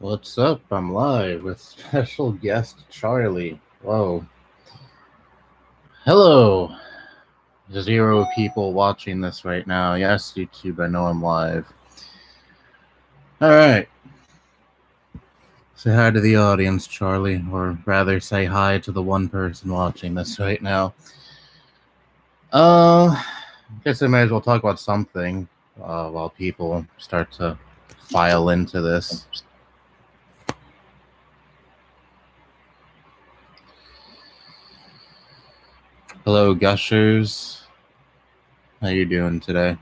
What's up? I'm live with special guest Charlie. Whoa. Hello. Zero people watching this right now. Yes, YouTube, I know I'm live. Alright. Say hi to the audience, Charlie, or rather say hi to the one person watching this right now. Guess I might as well talk about something while people start to file into this. Hello, Gushers. How you doing today?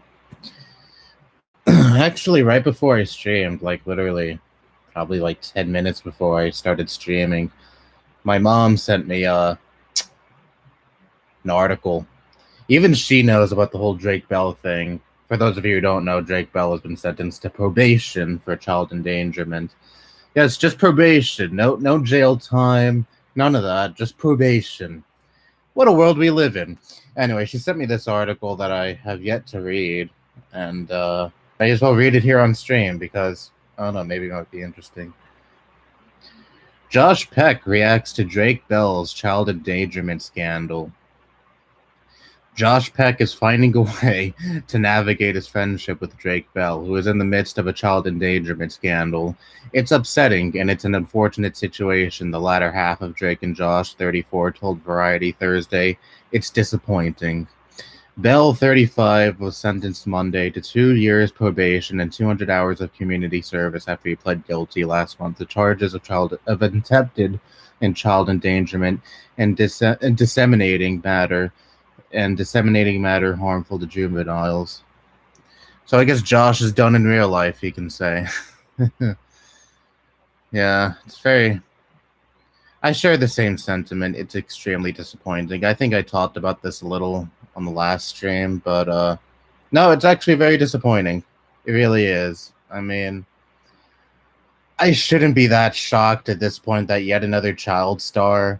Actually, right before I streamed, like literally, probably like 10 minutes before I started streaming, my mom sent me an article. Even she knows about the whole Drake Bell thing. For those of you who don't know, Drake Bell has been sentenced to probation for child endangerment. Yes, just probation. No jail time. None of that. Just probation. What a world we live in. Anyway, she sent me this article that I have yet to read, and I as well read it here on stream because, I don't know, maybe it might be interesting. Josh Peck reacts to Drake Bell's child endangerment scandal. Josh Peck is finding a way to navigate his friendship with Drake Bell, who is in the midst of a child endangerment scandal. It's upsetting, and it's an unfortunate situation, the latter half of Drake and Josh, 34, told Variety Thursday. It's disappointing. Bell, 35, was sentenced Monday to 2 years probation and 200 hours of community service after he pled guilty last month to charges of attempted and child endangerment and disseminating matter harmful to juveniles. So I guess Josh is done in real life, you can say. Yeah, it's very... I share the same sentiment. It's extremely disappointing. I think I talked about this a little on the last stream, but no, it's actually very disappointing. It really is. I mean, I shouldn't be that shocked at this point that yet another child star,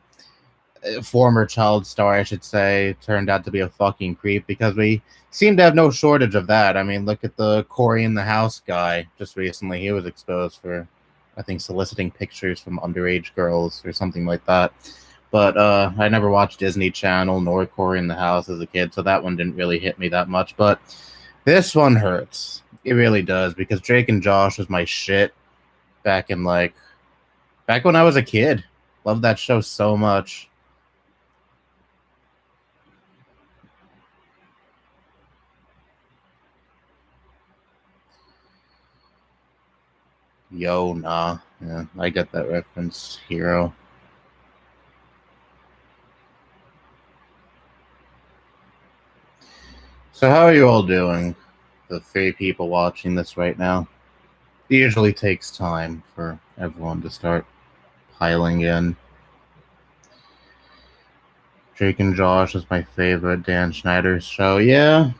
former child star, I should say, turned out to be a fucking creep, because we seem to have no shortage of that. I mean, look at the Corey in the House guy just recently. He was exposed for, I think, soliciting pictures from underage girls or something like that. But I never watched Disney Channel nor Corey in the House as a kid, so that one didn't really hit me that much. But this one hurts. It really does, because Drake and Josh was my shit back when I was a kid. Loved that show so much. Yo, nah. Yeah, I get that reference. Hero. So how are you all doing? The 3 people watching this right now. It usually takes time for everyone to start piling in. Drake and Josh is my favorite Dan Schneider's show. Yeah,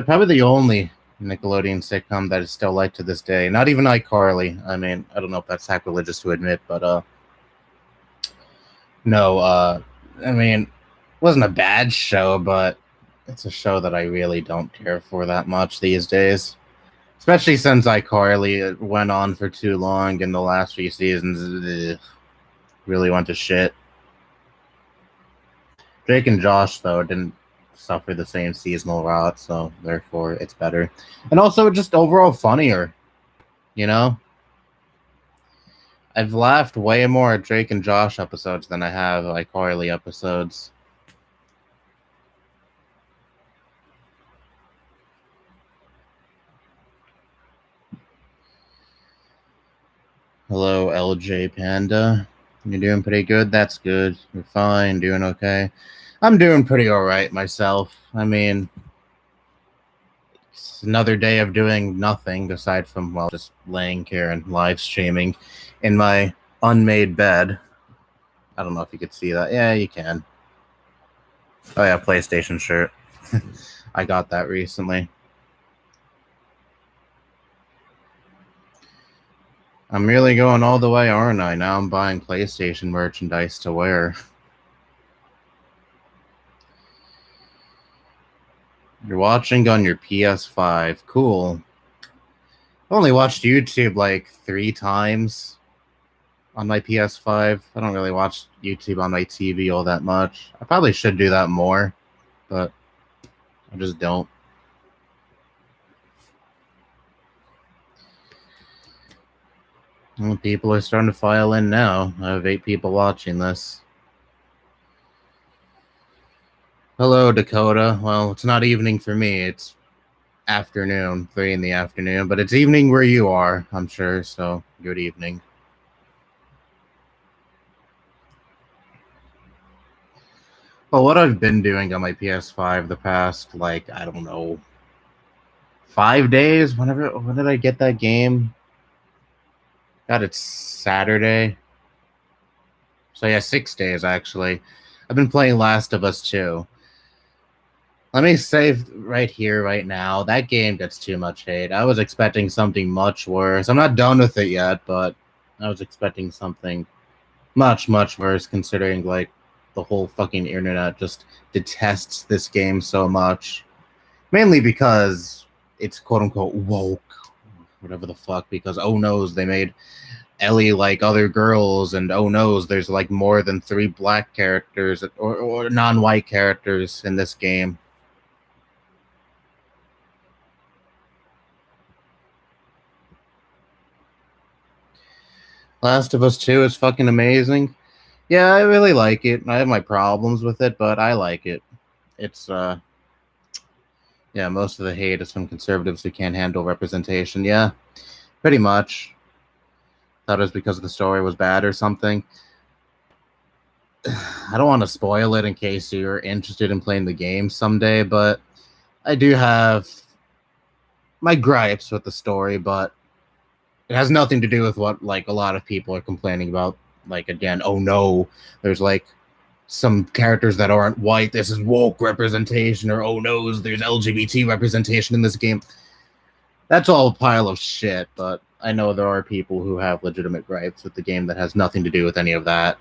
probably the only Nickelodeon sitcom that is still liked to this day. Not even iCarly. I mean, I don't know if that's sacrilegious to admit, but no, I mean, it wasn't a bad show, but it's a show that I really don't care for that much these days. Especially since iCarly went on for too long in the last few seasons. Really went to shit. Drake and Josh, though, didn't suffer the same seasonal rot, so therefore it's better. And also just overall funnier, you know? I've laughed way more at Drake and Josh episodes than I have iCarly episodes. Hello, LJ Panda. You're doing pretty good? That's good. You're fine, doing okay. I'm doing pretty alright myself. I mean, it's another day of doing nothing aside from, well, just laying here and live streaming in my unmade bed. I don't know if you could see that. Yeah, you can. Oh yeah, PlayStation shirt. I got that recently. I'm really going all the way, aren't I? Now I'm buying PlayStation merchandise to wear. You're watching on your PS5. Cool. I've only watched YouTube like 3 times. on my PS5. I don't really watch YouTube on my TV all that much. I probably should do that more, but I just don't. Well, people are starting to file in now. I have 8 people watching this. Hello, Dakota. Well, it's not evening for me. It's afternoon, 3 in the afternoon, but it's evening where you are, I'm sure, so good evening. Well, what I've been doing on my PS5 the past, like, I don't know, 5 days? When did I get that game? God, it's Saturday. So yeah, 6 days, actually. I've been playing Last of Us 2. Let me say right here, right now, that game gets too much hate. I was expecting something much worse. I'm not done with it yet, but I was expecting something much, much worse, considering, like, the whole fucking internet just detests this game so much. Mainly because it's quote-unquote woke, whatever the fuck, because oh knows they made Ellie like other girls, and oh knows there's like more than 3 black characters or non-white characters in this game. Last of Us 2 is fucking amazing. Yeah, I really like it. I have my problems with it, but I like it. It's yeah, most of the hate is from conservatives who can't handle representation. Yeah, pretty much. Thought it was because the story was bad or something. I don't want to spoil it in case you're interested in playing the game someday, but I do have my gripes with the story, but it has nothing to do with what like a lot of people are complaining about. Like again, oh no, there's like some characters that aren't white. This is woke representation, or oh no, there's LGBT representation in this game. That's all a pile of shit, but I know there are people who have legitimate gripes with the game that has nothing to do with any of that.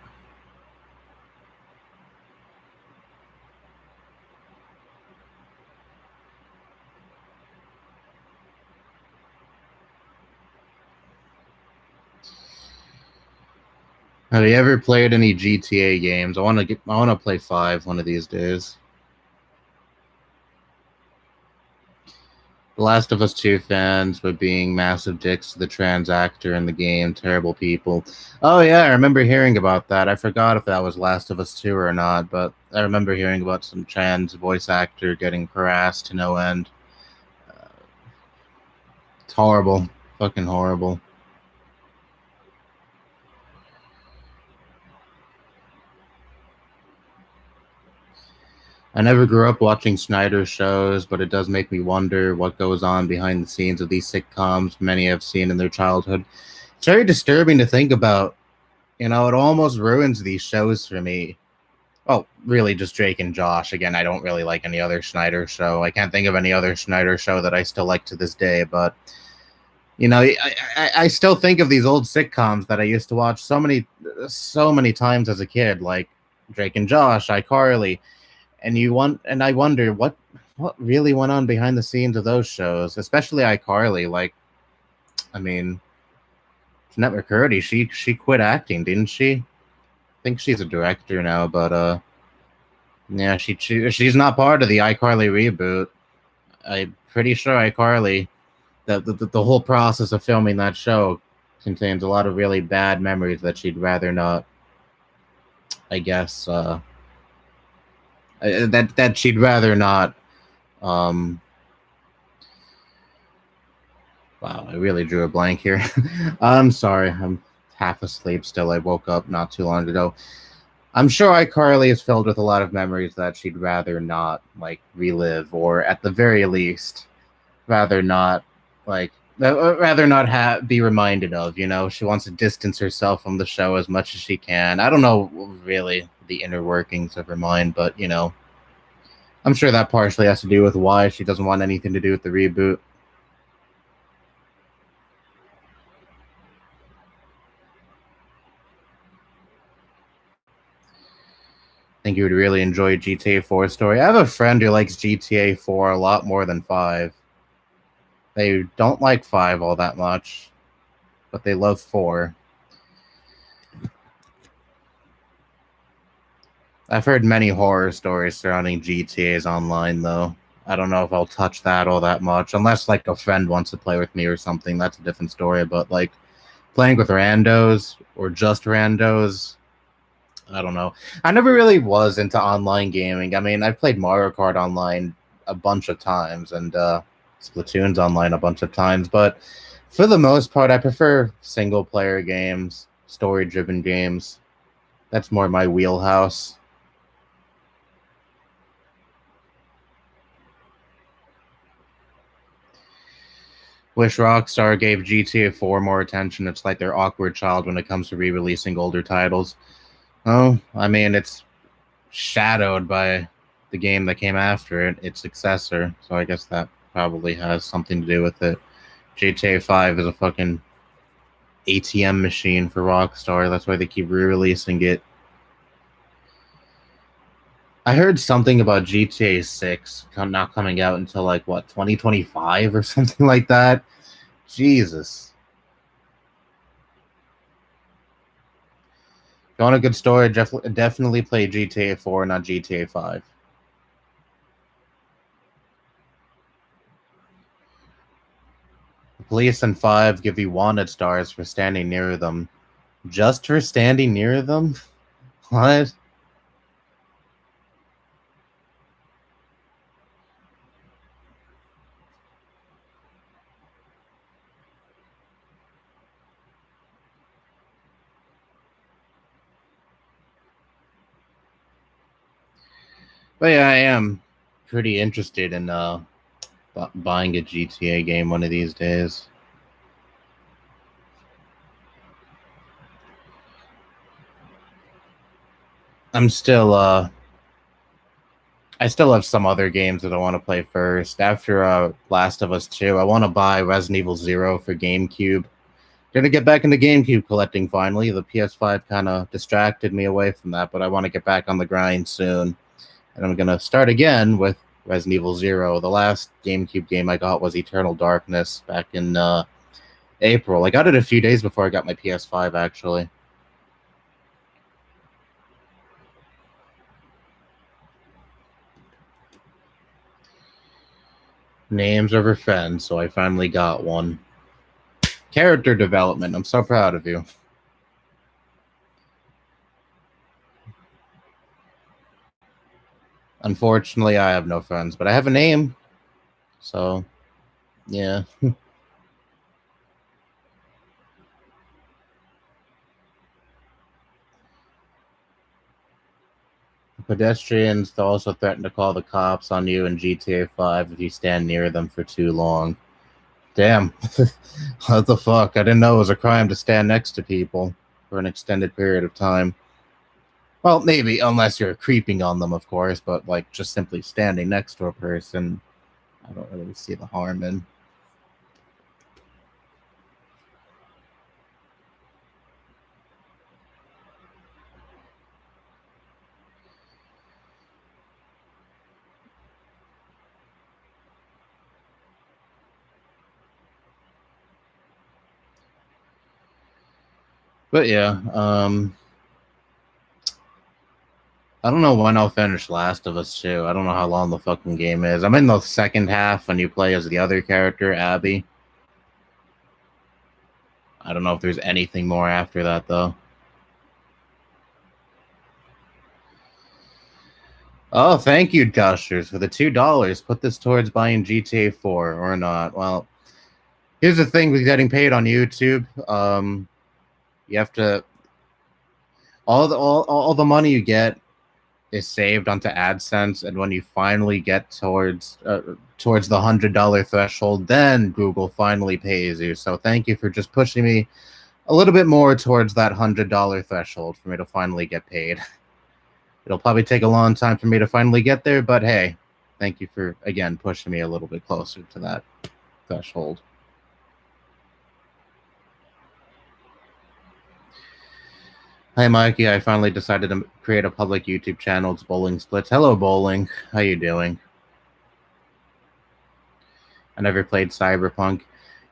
Have you ever played any GTA games? I want to play 5 one of these days. The Last of Us 2 fans were being massive dicks to the trans actor in the game. Terrible people. Oh, yeah, I remember hearing about that. I forgot if that was Last of Us 2 or not, but I remember hearing about some trans voice actor getting harassed to no end. It's horrible. Fucking horrible. I never grew up watching Snyder shows, but it does make me wonder what goes on behind the scenes of these sitcoms many have seen in their childhood. It's very disturbing to think about. You know, it almost ruins these shows for me. Oh, really, just Drake and Josh. Again, I don't really like any other Snyder show. I can't think of any other Snyder show that I still like to this day, but you know, I still think of these old sitcoms that I used to watch so many times as a kid, like Drake and Josh, iCarly, and I wonder what really went on behind the scenes of those shows, especially iCarly. Like, I mean, Jeanette McCurdy, she quit acting, didn't she? I think she's a director now, but yeah, she's not part of the iCarly reboot. I'm pretty sure iCarly, the whole process of filming that show contains a lot of really bad memories that she'd rather not, I guess, that she'd rather not. Um, wow, I really drew a blank here. I'm sorry, I'm half asleep still. I woke up not too long ago. I'm sure iCarly is filled with a lot of memories that she'd rather not like relive, or at the very least, rather not like rather not be reminded of. You know, she wants to distance herself from the show as much as she can. I don't know really the inner workings of her mind, but you know, I'm sure that partially has to do with why she doesn't want anything to do with the reboot. I think you would really enjoy GTA 4 story. I have a friend who likes GTA 4 a lot more than 5. They don't like 5 all that much, but they love 4. I've heard many horror stories surrounding GTA's online, though. I don't know if I'll touch that all that much, unless like a friend wants to play with me or something. That's a different story. But like playing with randos or just randos, I don't know. I never really was into online gaming. I mean, I've played Mario Kart online a bunch of times and Splatoon's online a bunch of times, but for the most part, I prefer single player games, story driven games. That's more my wheelhouse. Wish Rockstar gave GTA 4 more attention. It's like their awkward child when it comes to re releasing older titles. Oh, I mean, it's shadowed by the game that came after it, its successor. So I guess that probably has something to do with it. GTA 5 is a fucking ATM machine for Rockstar. That's why they keep re-releasing it. I heard something about GTA 6 not coming out until like what 2025 or something like that. Jesus. If you want a good story, definitely play GTA 4, not GTA 5. The police in 5 give you wanted stars for standing near them. Just for standing near them? What? But yeah, I am pretty interested in buying a GTA game one of these days. I'm still I still have some other games that I want to play first. After Last of Us 2, I want to buy Resident Evil 0 for GameCube. Gonna get back into GameCube collecting finally. The PS5 kind of distracted me away from that, but I want to get back on the grind soon. And I'm gonna start again with Resident Evil 0. The last GameCube game I got was Eternal Darkness back in April. I got it a few days before I got my PS5 actually. Names over friends, so I finally got one. Character development. I'm so proud of you. Unfortunately, I have no friends, but I have a name. So, yeah. Pedestrians also threaten to call the cops on you in GTA 5 if you stand near them for too long. Damn. What the fuck? I didn't know it was a crime to stand next to people for an extended period of time. Well, maybe, unless you're creeping on them, of course, but like just simply standing next to a person, I don't really see the harm in. But yeah, I don't know when I'll finish Last of Us 2. I don't know how long the fucking game is. I'm in the second half when you play as the other character, Abby. I don't know if there's anything more after that, though. Oh, thank you, Gushers, for the $2. Put this towards buying GTA 4 or not. Well, here's the thing with getting paid on YouTube. You have to all the money you get is saved onto AdSense, and when you finally get towards the $100 threshold, then Google finally pays you. So thank you for just pushing me a little bit more towards that $100 threshold for me to finally get paid. It'll probably take a long time for me to finally get there, but hey, thank you for again pushing me a little bit closer to that threshold. Hi, Mikey. I finally decided to create a public YouTube channel. It's Bowling Splits. Hello, Bowling. How you doing? I never played Cyberpunk.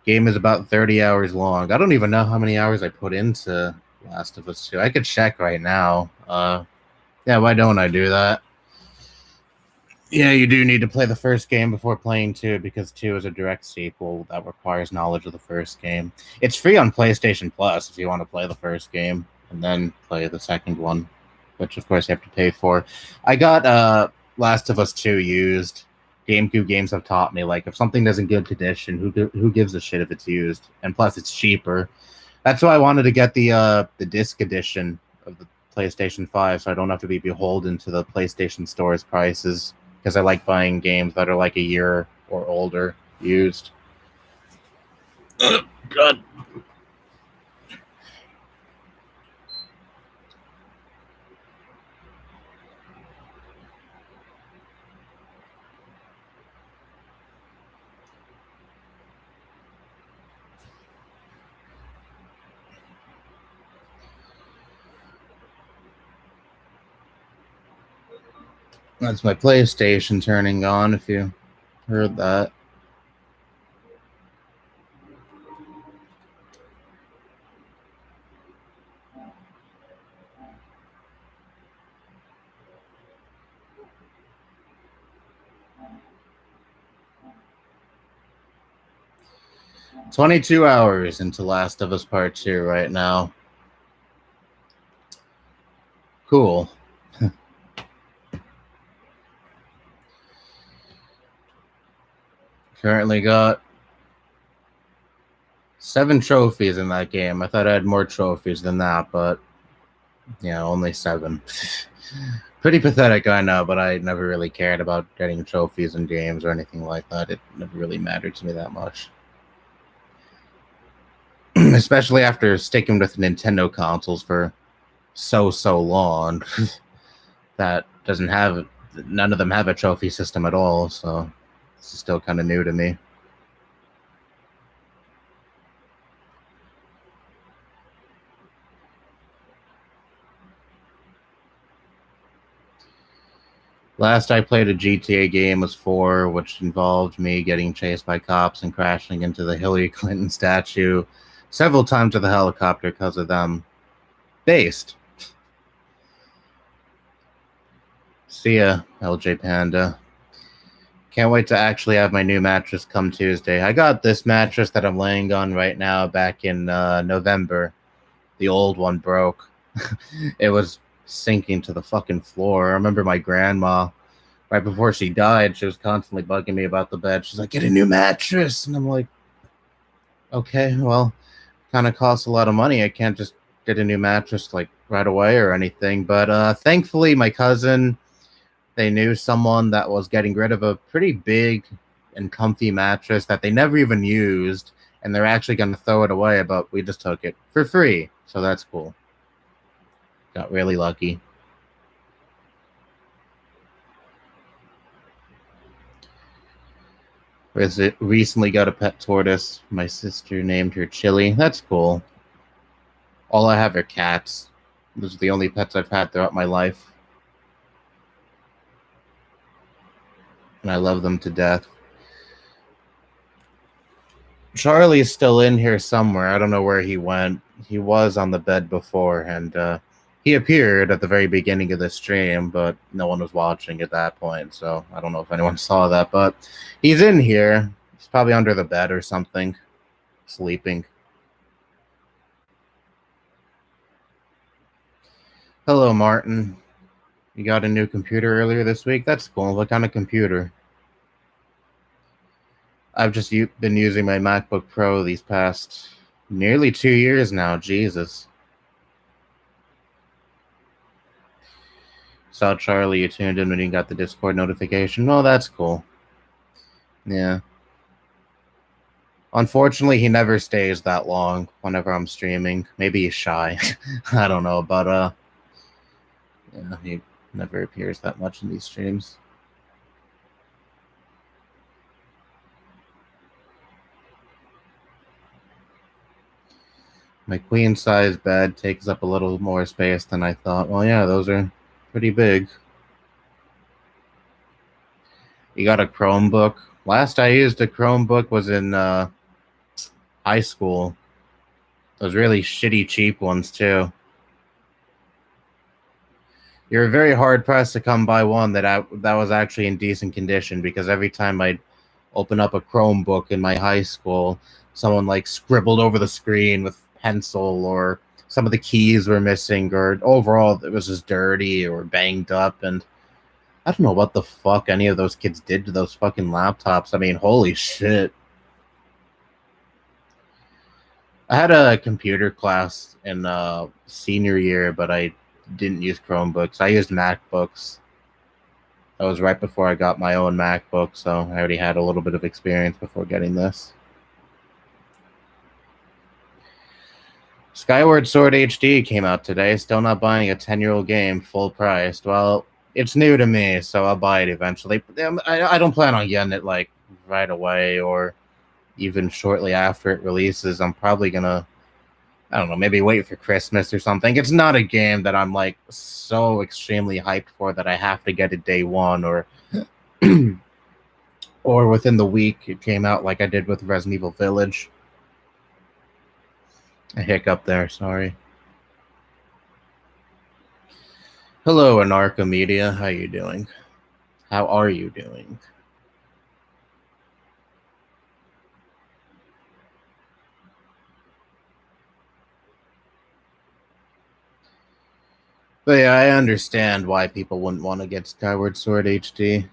Game is about 30 hours long. I don't even know how many hours I put into Last of Us 2. I could check right now. Yeah, why don't I do that? Yeah, you do need to play the first game before playing 2 because 2 is a direct sequel that requires knowledge of the first game. It's free on PlayStation Plus if you want to play the first game and then play the second one, which of course you have to pay for. I got Last of Us 2 used. GameCube games have taught me, like, if something isn't good condition, who gives a shit if it's used? And plus, it's cheaper. That's why I wanted to get the disc edition of the PlayStation 5, so I don't have to be beholden to the PlayStation Store's prices, because I like buying games that are like a year or older used. God. That's my PlayStation turning on, if you heard that. "22 hours into Last of Us Part 2 right now." Cool. Currently got 7 trophies in that game. I thought I had more trophies than that, but yeah, only 7. Pretty pathetic, I know, but I never really cared about getting trophies in games or anything like that. It never really mattered to me that much. Especially after sticking with Nintendo consoles for so long. That doesn't have, none of them have a trophy system at all, so this is still kind of new to me. Last I played a GTA game was 4, which involved me getting chased by cops and crashing into the Hillary Clinton statue several times with a helicopter because of them. Based. See ya, LJ Panda. Can't wait to actually have my new mattress come Tuesday. I got this mattress that I'm laying on right now back in November. The old one broke. It was sinking to the fucking floor. I remember my grandma, right before she died, she was constantly bugging me about the bed. She's like, "Get a new mattress." And I'm like, okay, well, kind of costs a lot of money. I can't just get a new mattress like right away or anything. But thankfully, my cousin, they knew someone that was getting rid of a pretty big and comfy mattress that they never even used, and they're actually going to throw it away, but we just took it for free. So that's cool. Got really lucky. Recently got a pet tortoise. My sister named her Chili. That's cool. All I have are cats. Those are the only pets I've had throughout my life. And I love them to death. Charlie's still in here somewhere. I don't know where he went. He was on the bed before, and he appeared at the very beginning of the stream, but no one was watching at that point, so I don't know if anyone saw that, but he's in here. He's probably under the bed or something, sleeping. Hello, Martin. You got a new computer earlier this week? That's cool. What kind of computer? I've just been using my MacBook Pro these past nearly 2 years now. Jesus. Saw Charlie, you tuned in when you got the Discord notification. Oh, that's cool. Yeah. Unfortunately, he never stays that long whenever I'm streaming. Maybe he's shy. I don't know, but yeah, he never appears that much in these streams. My queen size bed takes up a little more space than I thought. Well, yeah, those are pretty big. You got a Chromebook? Last I used a Chromebook was in high school. Those really shitty cheap ones too. You're very hard pressed to come by one that was actually in decent condition, because every time I'd open up a Chromebook in my high school, someone like scribbled over the screen with pencil, or some of the keys were missing, or overall it was just dirty or banged up. And I don't know what the fuck any of those kids did to those fucking laptops. I mean, holy shit. I had a computer class in senior year, but I didn't use Chromebooks. I used MacBooks. That was right before I got my own MacBook, so I already had a little bit of experience before getting this. Skyward Sword HD came out today. Still not buying a 10-year-old game full priced. Well, it's new to me, so I'll buy it eventually. I don't plan on getting it like right away or even shortly after it releases. I'm probably gonna, I don't know, maybe wait for Christmas or something. It's not a game that I'm like so extremely hyped for that I have to get it day one, or or within the week it came out, like I did with Resident Evil Village. A hiccup there, sorry. Hello, Anarcha Media. How you doing? How are you doing? But yeah, I understand why people wouldn't want to get Skyward Sword HD.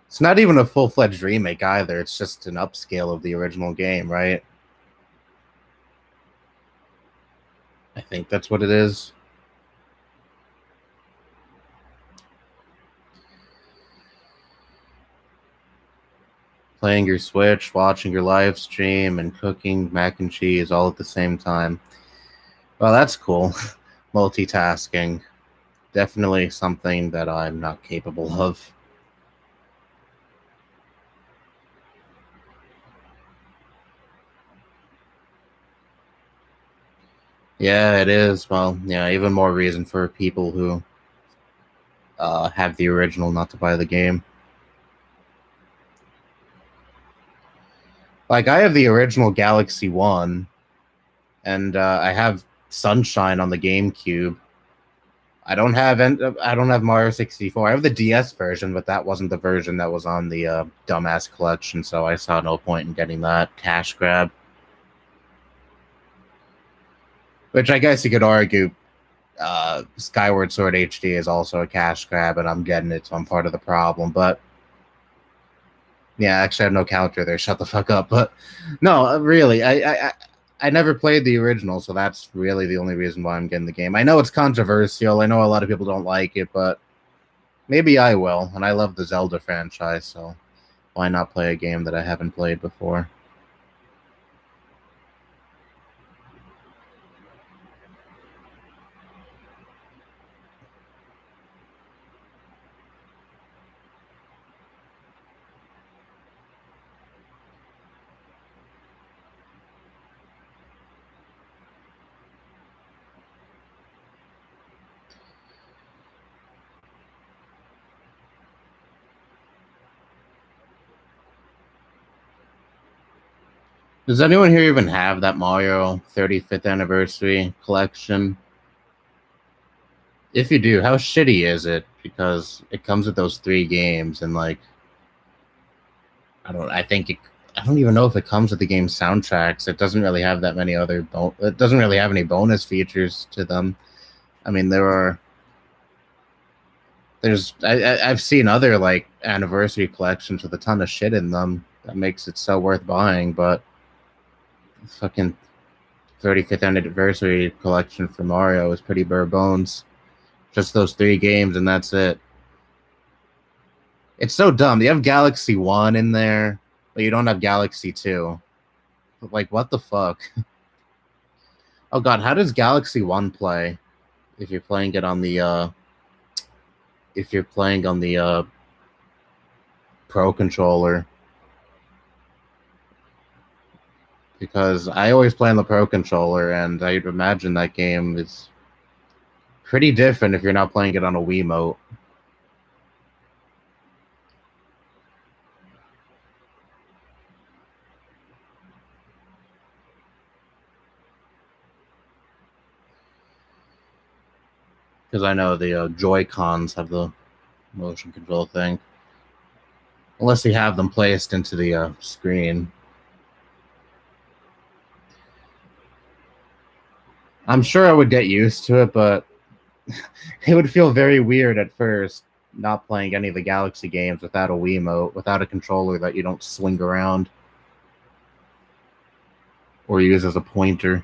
It's not even a full-fledged remake either. It's just an upscale of the original game, right? I think that's what it is. Playing your Switch, watching your live stream, and cooking mac and cheese all at the same time. Well, that's cool. Multitasking. Definitely something that I'm not capable of. Yeah, it is. Well, yeah, even more reason for people who have the original not to buy the game. Like, I have the original Galaxy One, and I have Sunshine on the GameCube. I don't have Mario 64. I have the DS version, but that wasn't the version that was on the dumbass collection, so I saw no point in getting that cash grab. Which I guess you could argue Skyward Sword HD is also a cash grab, and I'm getting it, so I'm part of the problem. But yeah, actually, I have no counter there. Shut the fuck up. But no, really, I never played the original, so that's really the only reason why I'm getting the game. I know it's controversial. I know a lot of people don't like it, but maybe I will. And I love the Zelda franchise, so why not play a game that I haven't played before? Does anyone here even have that Mario 35th anniversary collection? If you do, how shitty is it? Because it comes with those 3 games, and like, I think I don't even know if it comes with the game soundtracks. It doesn't really have that many other it doesn't really have any bonus features to them. I mean, I've seen other like anniversary collections with a ton of shit in them that makes it so worth buying, but fucking 35th anniversary collection for Mario is pretty bare bones. Just those 3 games, and that's it. It's so dumb. You have Galaxy 1 in there, but you don't have Galaxy 2. Like, what the fuck? Oh god, how does Galaxy 1 play if you're playing it on the Pro controller? Because I always play on the Pro controller, and I'd imagine that game is pretty different if you're not playing it on a Wiimote. Because I know the Joy-Cons have the motion control thing. Unless you have them placed into the screen. I'm sure I would get used to it, but it would feel very weird at first not playing any of the Galaxy games without a Wiimote, without a controller that you don't swing around or use as a pointer.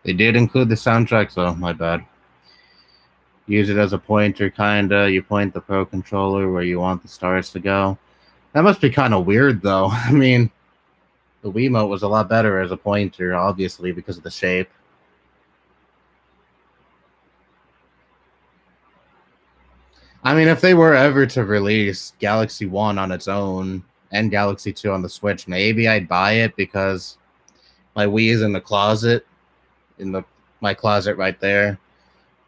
They did include the soundtrack, so my bad. Use it as a pointer, kinda. You point the Pro Controller where you want the stars to go. That must be kind of weird, though. I mean, the Wiimote was a lot better as a pointer, obviously, because of the shape. I mean, if they were ever to release Galaxy 1 on its own and Galaxy 2 on the Switch, maybe I'd buy it because my Wii is in the closet, my closet right there,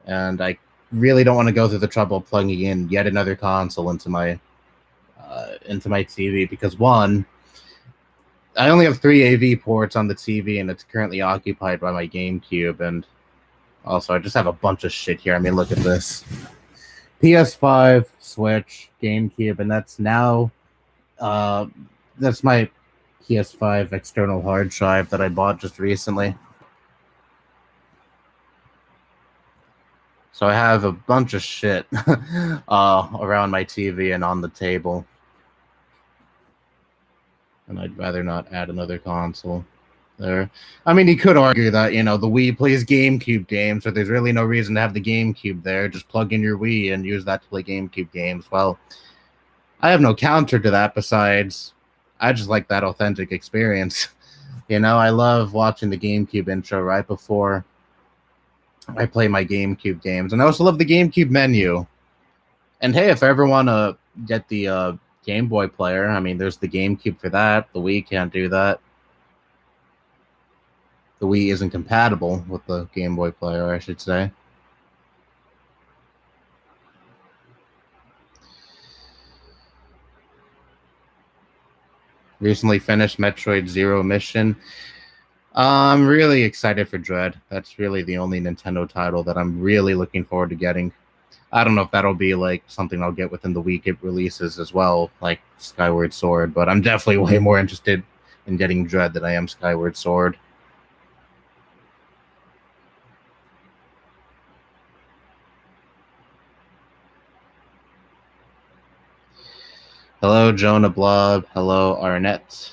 and I really don't want to go through the trouble of plugging in yet another console into my TV because one, I only have 3 AV ports on the TV and it's currently occupied by my GameCube, and also I just have a bunch of shit here. I mean, look at this. PS5, Switch, GameCube, and that's now that's my PS5 external hard drive that I bought just recently. So I have a bunch of shit around my TV and on the table. And I'd rather not add another console there. I mean, you could argue that, the Wii plays GameCube games, so there's really no reason to have the GameCube there. Just plug in your Wii and use that to play GameCube games. Well, I have no counter to that besides I just like that authentic experience. I love watching the GameCube intro right before I play my GameCube games. And I also love the GameCube menu. And hey, if I ever want to get the Game Boy player, I mean, there's the GameCube for that. The Wii can't do that. The Wii isn't compatible with the Game Boy player, I should say. Recently finished Metroid Zero Mission. I'm really excited for Dread. That's really the only Nintendo title that I'm really looking forward to getting. I don't know if that'll be like something I'll get within the week it releases as well, like Skyward Sword, but I'm definitely way more interested in getting Dread than I am Skyward Sword. Hello, Jonah Blob. Hello, Arnett.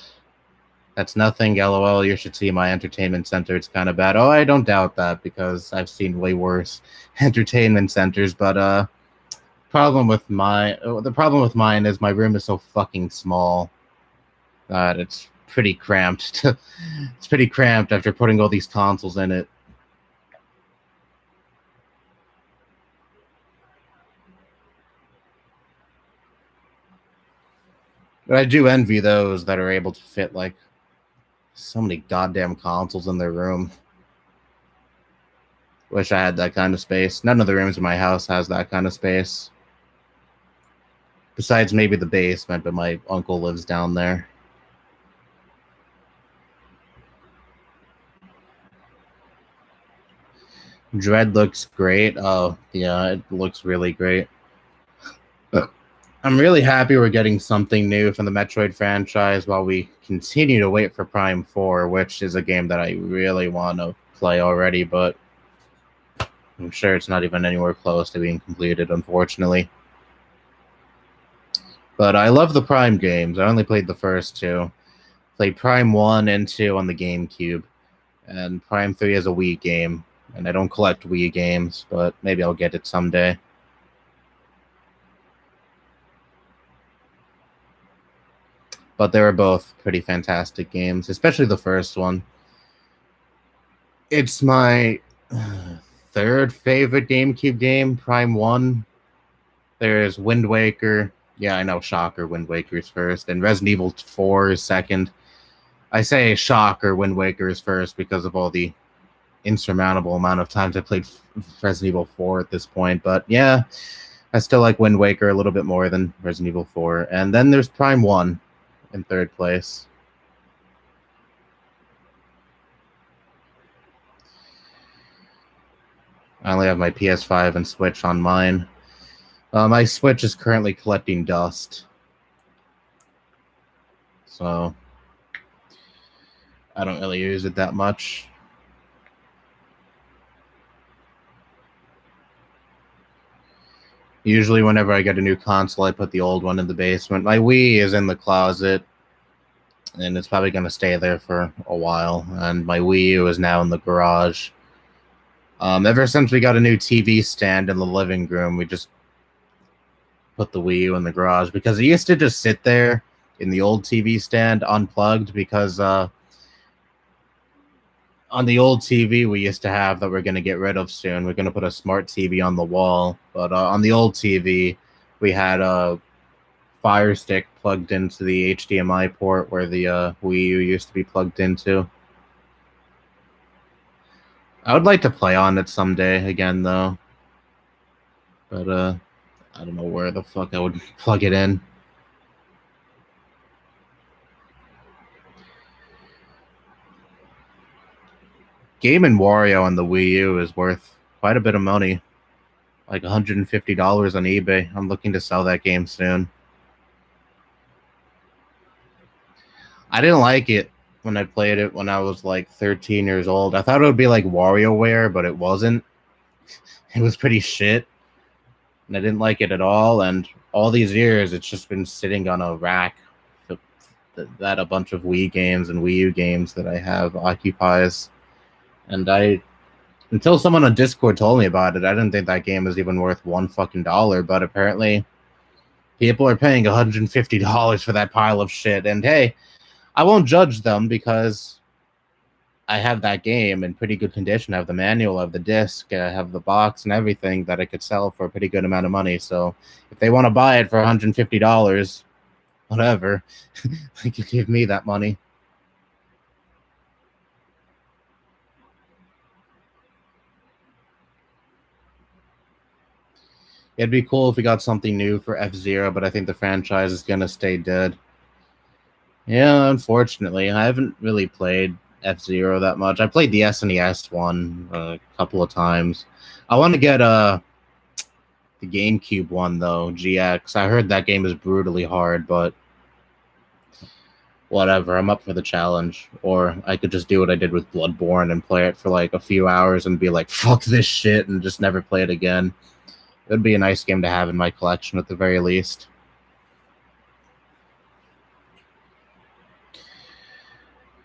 That's nothing. LOL. You should see my entertainment center. It's kind of bad. Oh, I don't doubt that because I've seen way worse entertainment centers. But the problem with mine is my room is so fucking small that it's pretty cramped. It's pretty cramped after putting all these consoles in it. But I do envy those that are able to fit like so many goddamn consoles in their room. Wish I had that kind of space. None of the rooms in my house has that kind of space. Besides maybe the basement, but my uncle lives down there. Dread looks great. Oh, yeah, it looks really great. I'm really happy we're getting something new from the Metroid franchise while we continue to wait for Prime 4, which is a game that I really want to play already, but I'm sure it's not even anywhere close to being completed, unfortunately. But I love the Prime games. I only played the first two. Played Prime 1 and 2 on the GameCube, and Prime 3 is a Wii game. And I don't collect Wii games, but maybe I'll get it someday. But they were both pretty fantastic games, especially the first one. It's my third favorite GameCube game, Prime 1. There's Wind Waker. Yeah, I know, shocker, Wind Waker is first. And Resident Evil 4 is second. I say shocker, Wind Waker is first because of all the insurmountable amount of times I played Resident Evil 4 at this point. But yeah, I still like Wind Waker a little bit more than Resident Evil 4. And then there's Prime 1. in third place. I only have my PS5 and Switch on mine. My Switch is currently collecting dust. So I don't really use it that much. Usually whenever I get a new console, I put the old one in the basement. My Wii is in the closet, and it's probably going to stay there for a while. And my Wii U is now in the garage. Ever since we got a new TV stand in the living room, we just put the Wii U in the garage because it used to just sit there in the old TV stand unplugged because on the old TV we used to have that we're going to get rid of soon. We're going to put a smart TV on the wall. But on the old TV, we had a Fire Stick plugged into the HDMI port where the Wii U used to be plugged into. I would like to play on it someday again, though. But I don't know where the fuck I would plug it in. Game & Wario on the Wii U is worth quite a bit of money. Like $150 on eBay. I'm looking to sell that game soon. I didn't like it when I played it when I was like 13 years old. I thought it would be like WarioWare, but it wasn't. It was pretty shit. And I didn't like it at all. And all these years, it's just been sitting on a rack that a bunch of Wii games and Wii U games that I have occupies. And until someone on Discord told me about it, I didn't think that game was even worth $1 but apparently people are paying $150 for that pile of shit. And hey, I won't judge them because I have that game in pretty good condition. I have the manual, I have the disc, I have the box and everything that I could sell for a pretty good amount of money. So if they want to buy it for $150, whatever, they could give me that money. It'd be cool if we got something new for F-Zero, but I think the franchise is going to stay dead. Yeah, unfortunately. I haven't really played F-Zero that much. I played the SNES one a couple of times. I want to get the GameCube one, though, GX. I heard that game is brutally hard, but whatever. I'm up for the challenge. Or I could just do what I did with Bloodborne and play it for like a few hours and be like, fuck this shit, and just never play it again. It would be a nice game to have in my collection at the very least.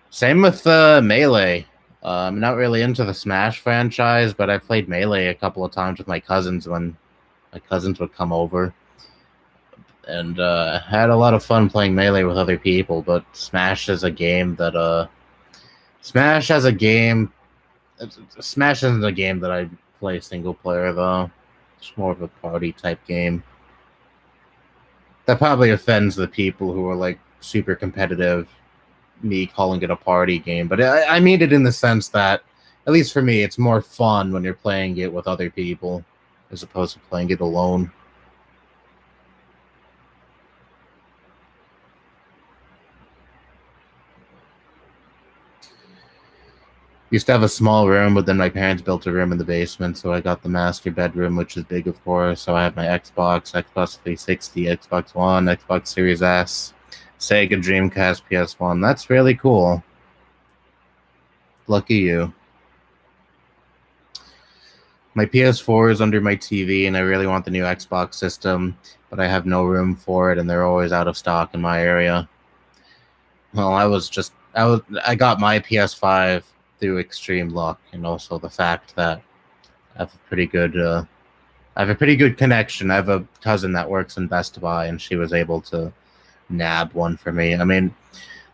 Same with Melee. I'm not really into the Smash franchise, but I played Melee a couple of times with my cousins when my cousins would come over. And had a lot of fun playing Melee with other people, but Smash is a game that... Smash isn't a game that I play single player, though. It's more of a party type game. That probably offends the people who are like super competitive, me calling it a party game. But I mean it in the sense that, at least for me, it's more fun when you're playing it with other people as opposed to playing it alone. Used to have a small room, but then my parents built a room in the basement, so I got the master bedroom, which is big, of course. So I have my Xbox 360, Xbox One, Xbox Series S, Sega Dreamcast, PS1. That's really cool. Lucky you. My PS4 is under my TV, and I really want the new Xbox system, but I have no room for it, and they're always out of stock in my area. Well, I got my PS5 through extreme luck, and also the fact that I have a pretty good connection. I have a cousin that works in Best Buy, and she was able to nab one for me. I mean,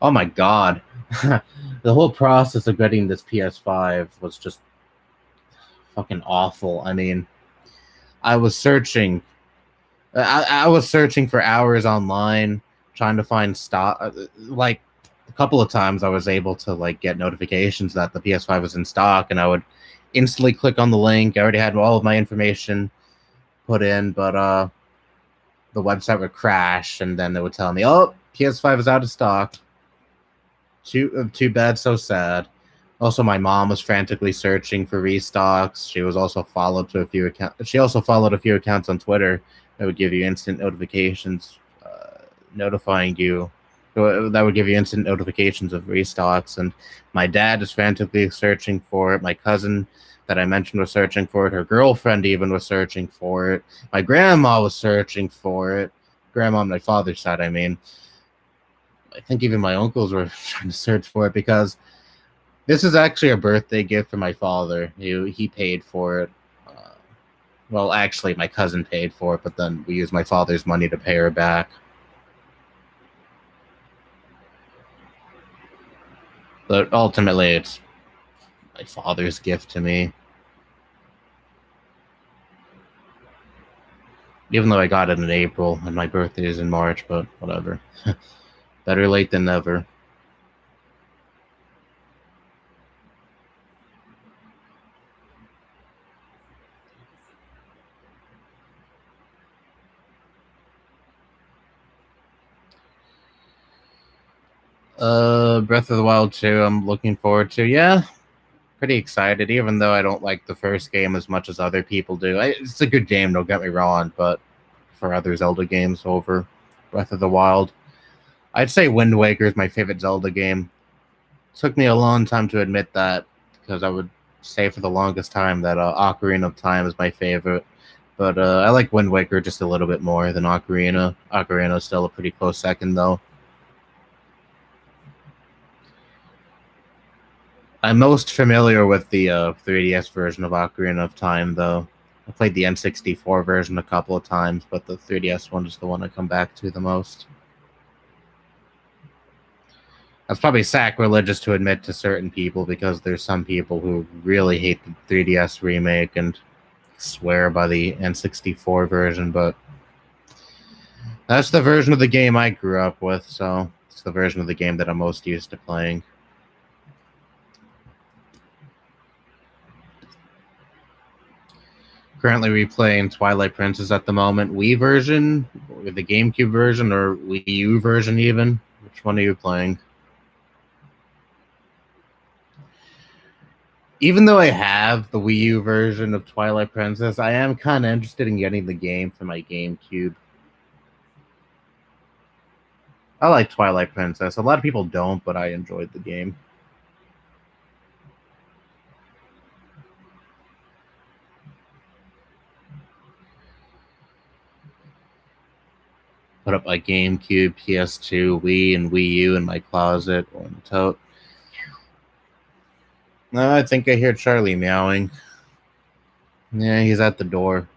oh my god, the whole process of getting this PS5 was just fucking awful. I mean, I was searching for hours online trying to find stock. Like, a couple of times I was able to like get notifications that the PS5 was in stock, and I would instantly click on the link. I already had all of my information put in, but the website would crash, and then it would tell me, oh, PS5 is out of stock. Too bad, so sad. Also, my mom was frantically searching for restocks. She was also followed to a few accounts. She also followed a few accounts on Twitter that would give you instant notifications, notifying you. That would give you instant notifications of restocks. And my dad is frantically searching for it. My cousin that I mentioned was searching for it. Her girlfriend even was searching for it. My grandma was searching for it. Grandma on my father's side, I mean. I think even my uncles were trying to search for it because this is actually a birthday gift for my father. He paid for it. Well, actually, my cousin paid for it, but then we used my father's money to pay her back. But ultimately, it's my father's gift to me. Even though I got it in April and my birthday is in March, but whatever. Better late than never. Breath of the Wild 2, I'm looking forward to. Yeah, pretty excited, even though I don't like the first game as much as other people do. It's a good game, don't get me wrong, but for other Zelda games over Breath of the Wild. I'd say Wind Waker is my favorite Zelda game. It took me a long time to admit that, because I would say for the longest time that Ocarina of Time is my favorite. But I like Wind Waker just a little bit more than Ocarina. Ocarina is still a pretty close second, though. I'm most familiar with the 3DS version of Ocarina of Time, though. I played the N64 version a couple of times, but the 3DS one is the one I come back to the most. That's probably sacrilegious to admit to certain people because there's some people who really hate the 3DS remake and swear by the N64 version, but that's the version of the game I grew up with, so it's the version of the game that I'm most used to playing. Currently replaying Twilight Princess at the moment. Wii version, or the GameCube version, or Wii U version even? Which one are you playing? Even though I have the Wii U version of Twilight Princess, I am kind of interested in getting the game for my GameCube. I like Twilight Princess. A lot of people don't, but I enjoyed the game. Put up my GameCube, PS2, Wii, and Wii U in my closet or in the tote. No, I think I hear Charlie meowing. Yeah, he's at the door.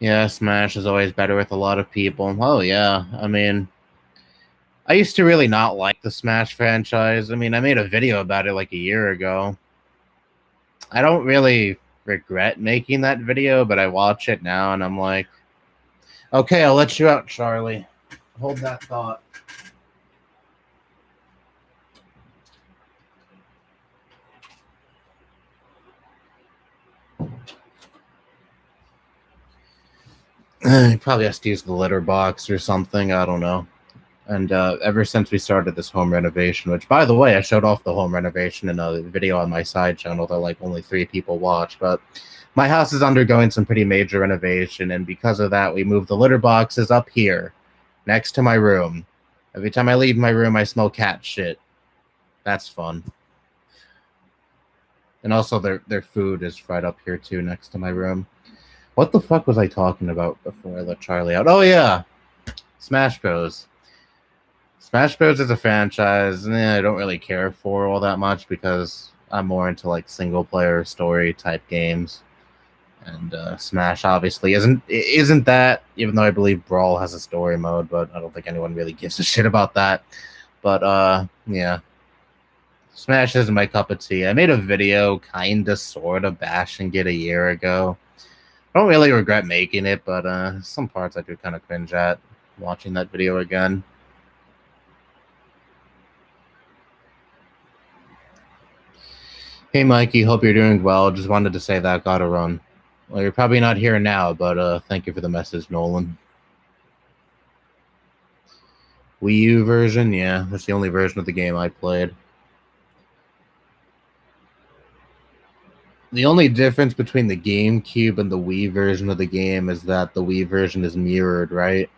Yeah, Smash is always better with a lot of people. Oh, yeah. I mean, I used to really not like the Smash franchise. I mean, I made a video about it like a year ago. I don't really regret making that video, but I watch it now and I'm like, okay, I'll let you out, Charlie. Hold that thought. He probably has to use the litter box or something. I don't know. And ever since we started this home renovation, which, by the way, I showed off the home renovation in a video on my side channel that like only 3 people watch, but my house is undergoing some pretty major renovation, and because of that, we moved the litter boxes up here, next to my room. Every time I leave my room, I smell cat shit. That's fun. And also, their food is right up here too, next to my room. What the fuck was I talking about before I let Charlie out? Oh yeah, Smash Bros. Smash Bros. Is a franchise I don't really care for all that much because I'm more into like single player story type games. And Smash obviously isn't that, even though I believe Brawl has a story mode, but I don't think anyone really gives a shit about that. But yeah. Smash isn't my cup of tea. I made a video kinda sorta bashing it a year ago. I don't really regret making it, but some parts I do kind of cringe at watching that video again. Hey Mikey, hope you're doing well. Just wanted to say that, gotta run. Well, you're probably not here now, but thank you for the message, Nolan. Wii U version? Yeah, that's the only version of the game I played. The only difference between the GameCube and the Wii version of the game is that the Wii version is mirrored, right?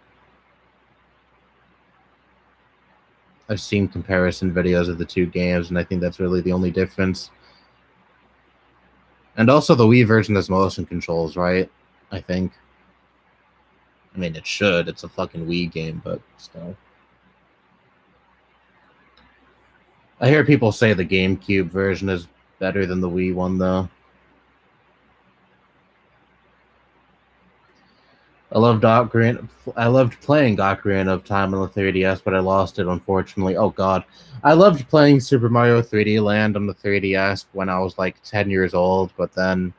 I've seen comparison videos of the two games, and I think that's really the only difference. And also, the Wii version has motion controls, right? I think. I mean, it should. It's a fucking Wii game, but still. I hear people say the GameCube version is better than the Wii one, though. I loved playing Ocarina of Time on the 3DS, but I lost it, unfortunately. Oh god. I loved playing Super Mario 3D Land on the 3DS when I was like 10 years old, but then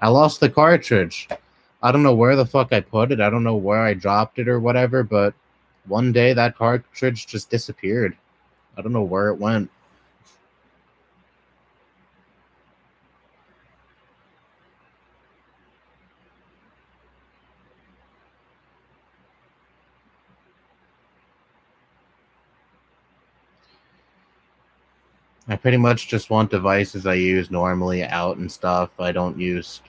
I lost the cartridge. I don't know where the fuck I put it. I don't know where I dropped it or whatever, but one day that cartridge just disappeared. I don't know where it went. I pretty much just want devices I use normally out and stuff. I don't use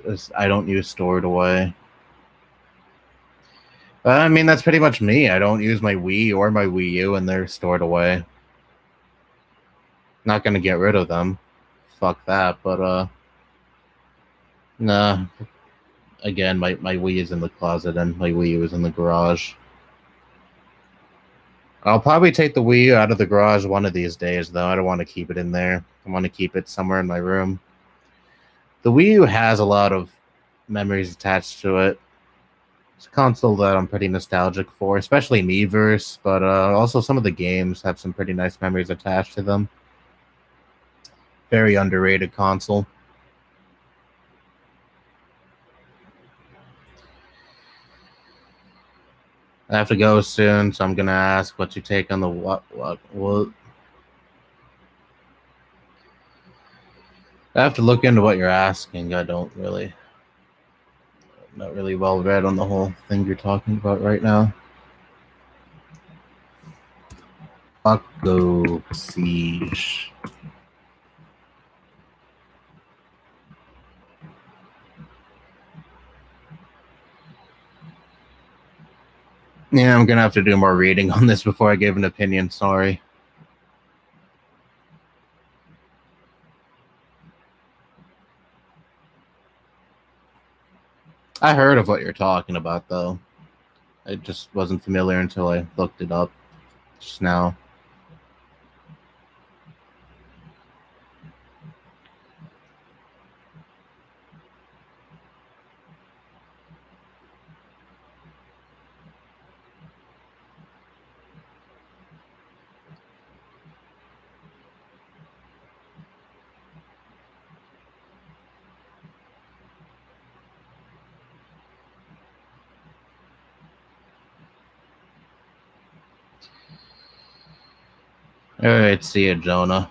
stored away. I mean, that's pretty much me. I don't use my Wii or my Wii U, and they're stored away. Not gonna get rid of them. Fuck that. But nah. Again, my Wii is in the closet and my Wii U is in the garage. I'll probably take the Wii U out of the garage one of these days, though. I don't want to keep it in there. I want to keep it somewhere in my room. The Wii U has a lot of memories attached to it. It's a console that I'm pretty nostalgic for, especially Miiverse, but also some of the games have some pretty nice memories attached to them. Very underrated console. I have to go soon, so I'm gonna ask what you take on the what. I have to look into what you're asking. I don't really, not really well read on the whole thing you're talking about right now. Bucko Siege. Yeah, I'm gonna have to do more reading on this before I give an opinion. Sorry. I heard of what you're talking about, though. I just wasn't familiar until I looked it up just now. All right, see you, Jonah.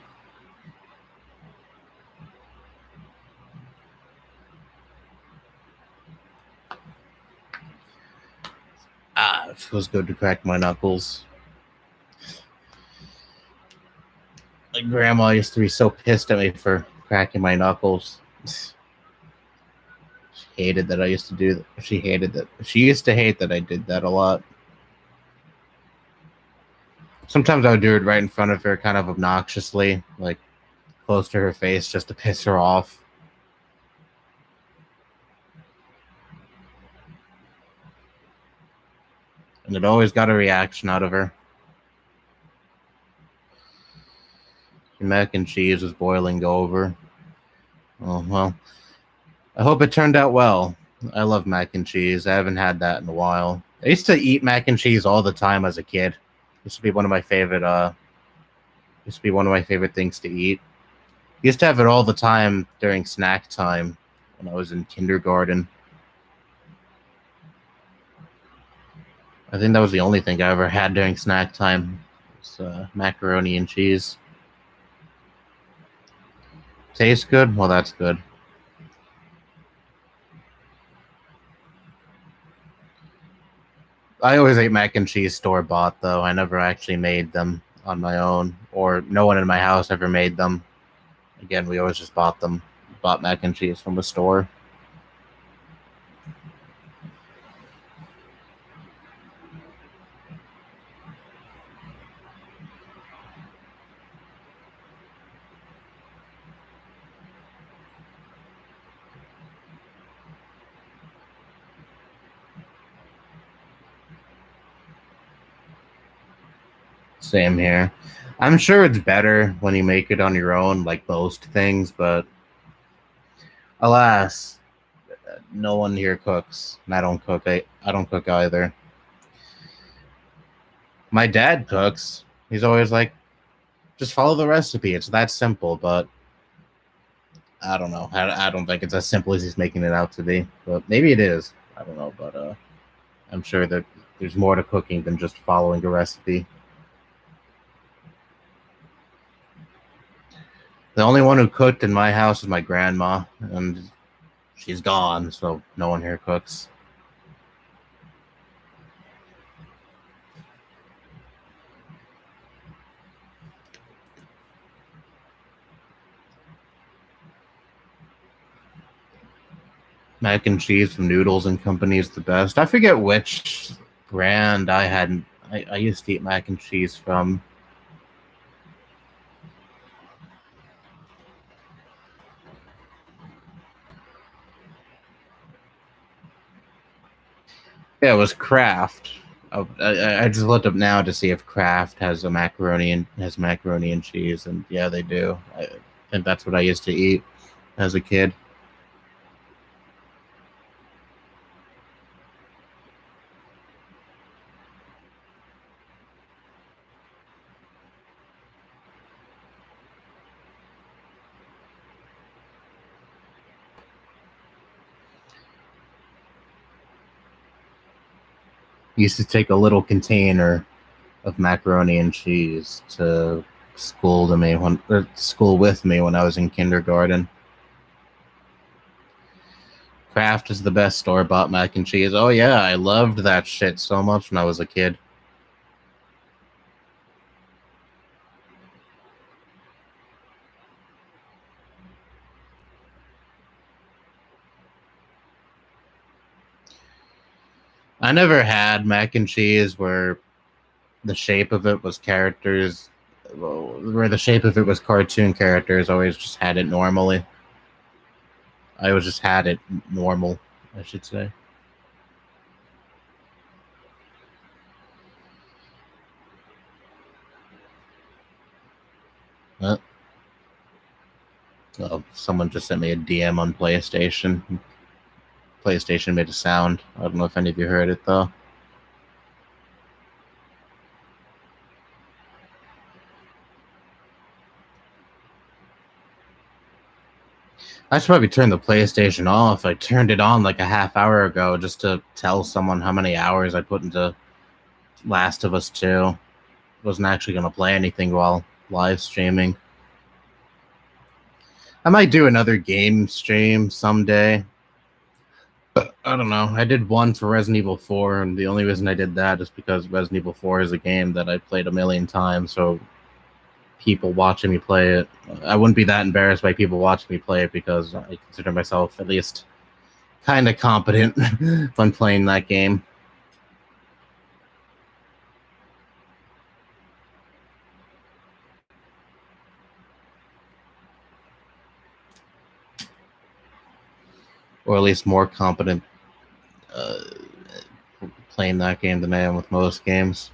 It feels good to crack my knuckles. My grandma used to be so pissed at me for cracking my knuckles. She hated that I used to do that. She hated that. She used to hate that I did that a lot. Sometimes I would do it right in front of her, kind of obnoxiously, like close to her face, just to piss her off. And it always got a reaction out of her. Mac and cheese was boiling over. Oh, well. I hope it turned out well. I love mac and cheese. I haven't had that in a while. I used to eat mac and cheese all the time as a kid. Used to be one of my favorite things to eat. Used to have it all the time during snack time when I was in kindergarten. I think that was the only thing I ever had during snack time. It's macaroni and cheese. Tastes good? Well, that's good. I always ate mac and cheese store bought though. I never actually made them on my own, or no one in my house ever made them. Again, we always just bought them. Bought mac and cheese from a store. Same here. I'm sure it's better when you make it on your own, like most things, but alas, no one here cooks, and I don't cook. I don't cook either. My dad cooks. He's always like, just follow the recipe. It's that simple, but I don't know. I don't think it's as simple as he's making it out to be. But maybe it is. I don't know, but I'm sure that there's more to cooking than just following a recipe. The only one who cooked in my house is my grandma, and she's gone, so no one here cooks. Mac and cheese from Noodles and Company is the best. I forget which brand I had. I used to eat mac and cheese from. Yeah, it was Kraft. I just looked up now to see if Kraft has a macaroni and cheese, and yeah, they do. I think that's what I used to eat as a kid. Used to take a little container of macaroni and cheese to school with me when I was in kindergarten. Kraft is the best store bought mac and cheese. Oh yeah, I loved that shit so much when I was a kid. I never had mac and cheese where the shape of it was characters, where the shape of it was cartoon characters. I always just had it normally. I always just had it normal, I should say. Uh, oh, someone just sent me a DM on PlayStation. PlayStation made a sound. I don't know if any of you heard it though. I should probably turn the PlayStation off. I turned it on like a half hour ago just to tell someone how many hours I put into Last of Us 2. Wasn't actually going to play anything while live streaming. I might do another game stream someday. But I don't know. I did one for Resident Evil 4, and the only reason I did that is because Resident Evil 4 is a game that I played a million times, so people watching me play it, I wouldn't be that embarrassed by people watching me play it because I consider myself at least kind of competent when playing that game. Or at least more competent uh, playing that game than I am with most games.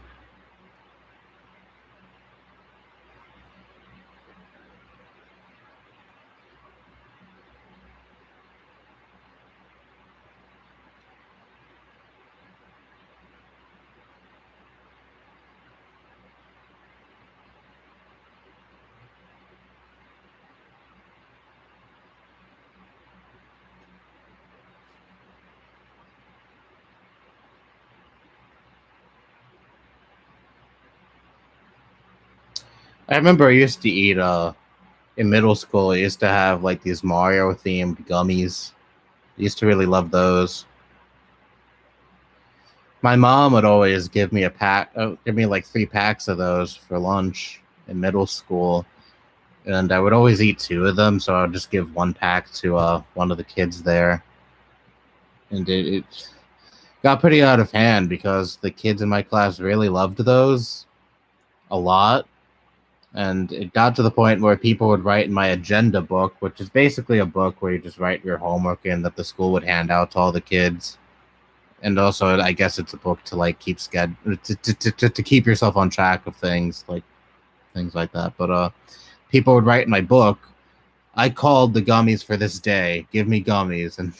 I remember I used to eat in middle school. I used to have like these Mario themed gummies. I used to really love those. My mom would always give me give me like 3 packs of those for lunch in middle school, and I would always eat 2 of them. So I would just give 1 pack to one of the kids there, and it got pretty out of hand because the kids in my class really loved those a lot. And it got to the point where people would write in my agenda book, which is basically a book where you just write your homework in that the school would hand out to all the kids. And also, I guess it's a book to like keep to keep yourself on track of things like that. But people would write in my book, "I called the gummies for this day. Give me gummies," and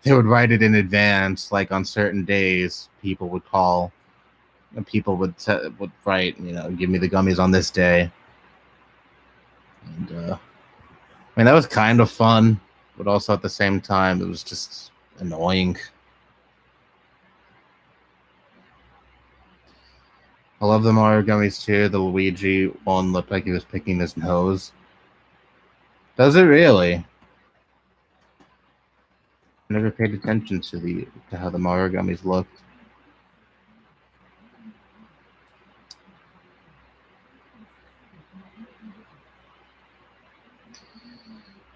they would write it in advance. Like on certain days, people would call, and people would write, "Give me the gummies on this day." And I mean, that was kind of fun, but also at the same time, it was just annoying. I love the Mario gummies too. The Luigi one looked like he was picking his nose. Does it really? I never paid attention to how the Mario gummies looked.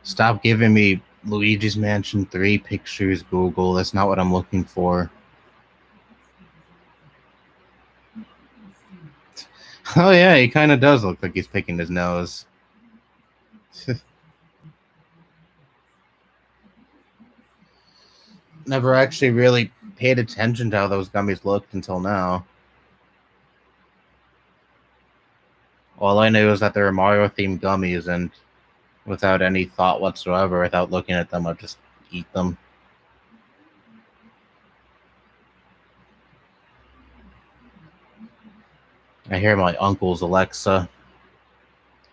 Stop giving me Luigi's Mansion 3 pictures, Google. That's not what I'm looking for. Oh yeah, he kind of does look like he's picking his nose. Never actually really paid attention to how those gummies looked until now. All I knew is that they were Mario-themed gummies, and without any thought whatsoever, without looking at them, I'd just eat them. I hear my uncle's Alexa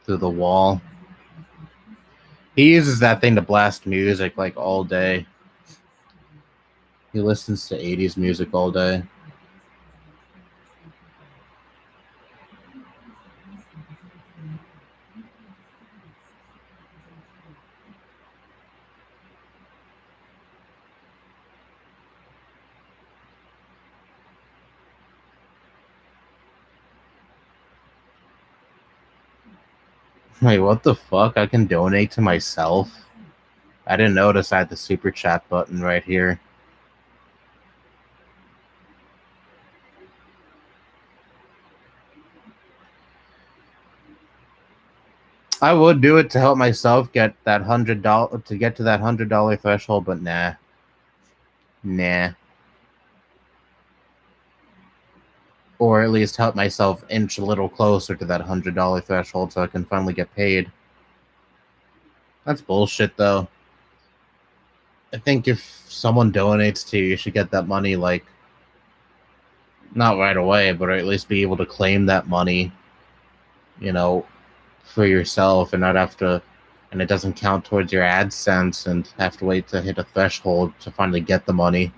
through the wall. He uses that thing to blast music like all day. He listens to 80s music all day. Wait, what the fuck? I can donate to myself? I didn't notice I had the super chat button right here. I would do it to help myself get that $100 to get to that $100 threshold, but nah. Or at least help myself inch a little closer to that $100 threshold so I can finally get paid. That's bullshit, though. I think if someone donates to you, you should get that money, like, not right away, but at least be able to claim that money, for yourself and not have to, and it doesn't count towards your AdSense and have to wait to hit a threshold to finally get the money.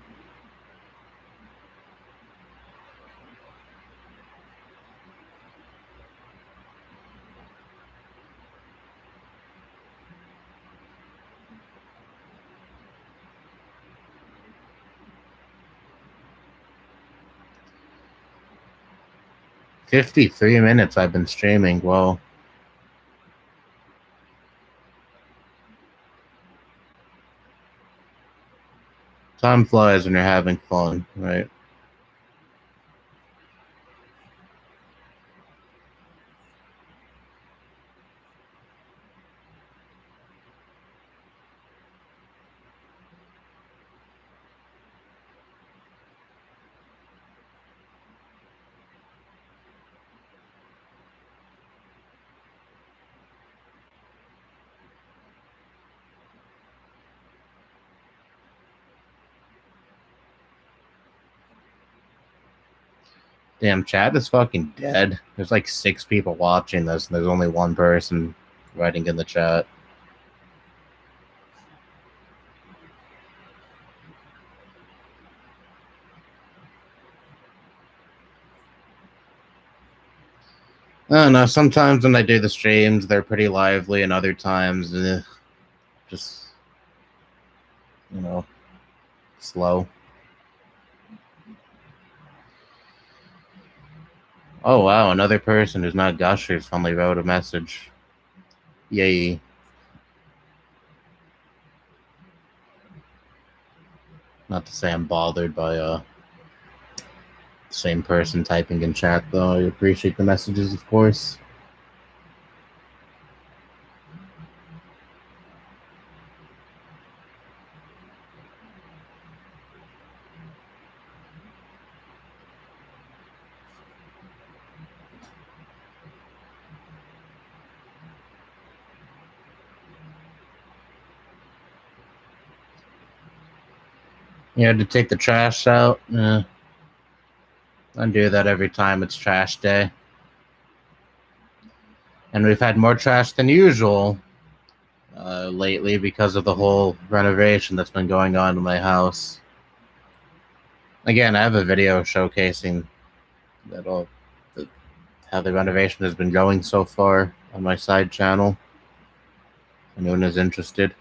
$53 I've been streaming. Well, time flies when you're having fun, right? Damn, chat is fucking dead. There's like 6 people watching this, and there's only 1 person writing in the chat. I don't know. Sometimes when I do the streams, they're pretty lively, and other times, just, slow. Oh wow, another person who's not Gushers finally wrote a message. Yay. Not to say I'm bothered by the same person typing in chat though. I appreciate the messages, of course. You had to take the trash out? I do that every time it's trash day. And we've had more trash than usual lately because of the whole renovation that's been going on in my house. Again, I have a video showcasing that how the renovation has been going so far on my side channel. If anyone is interested.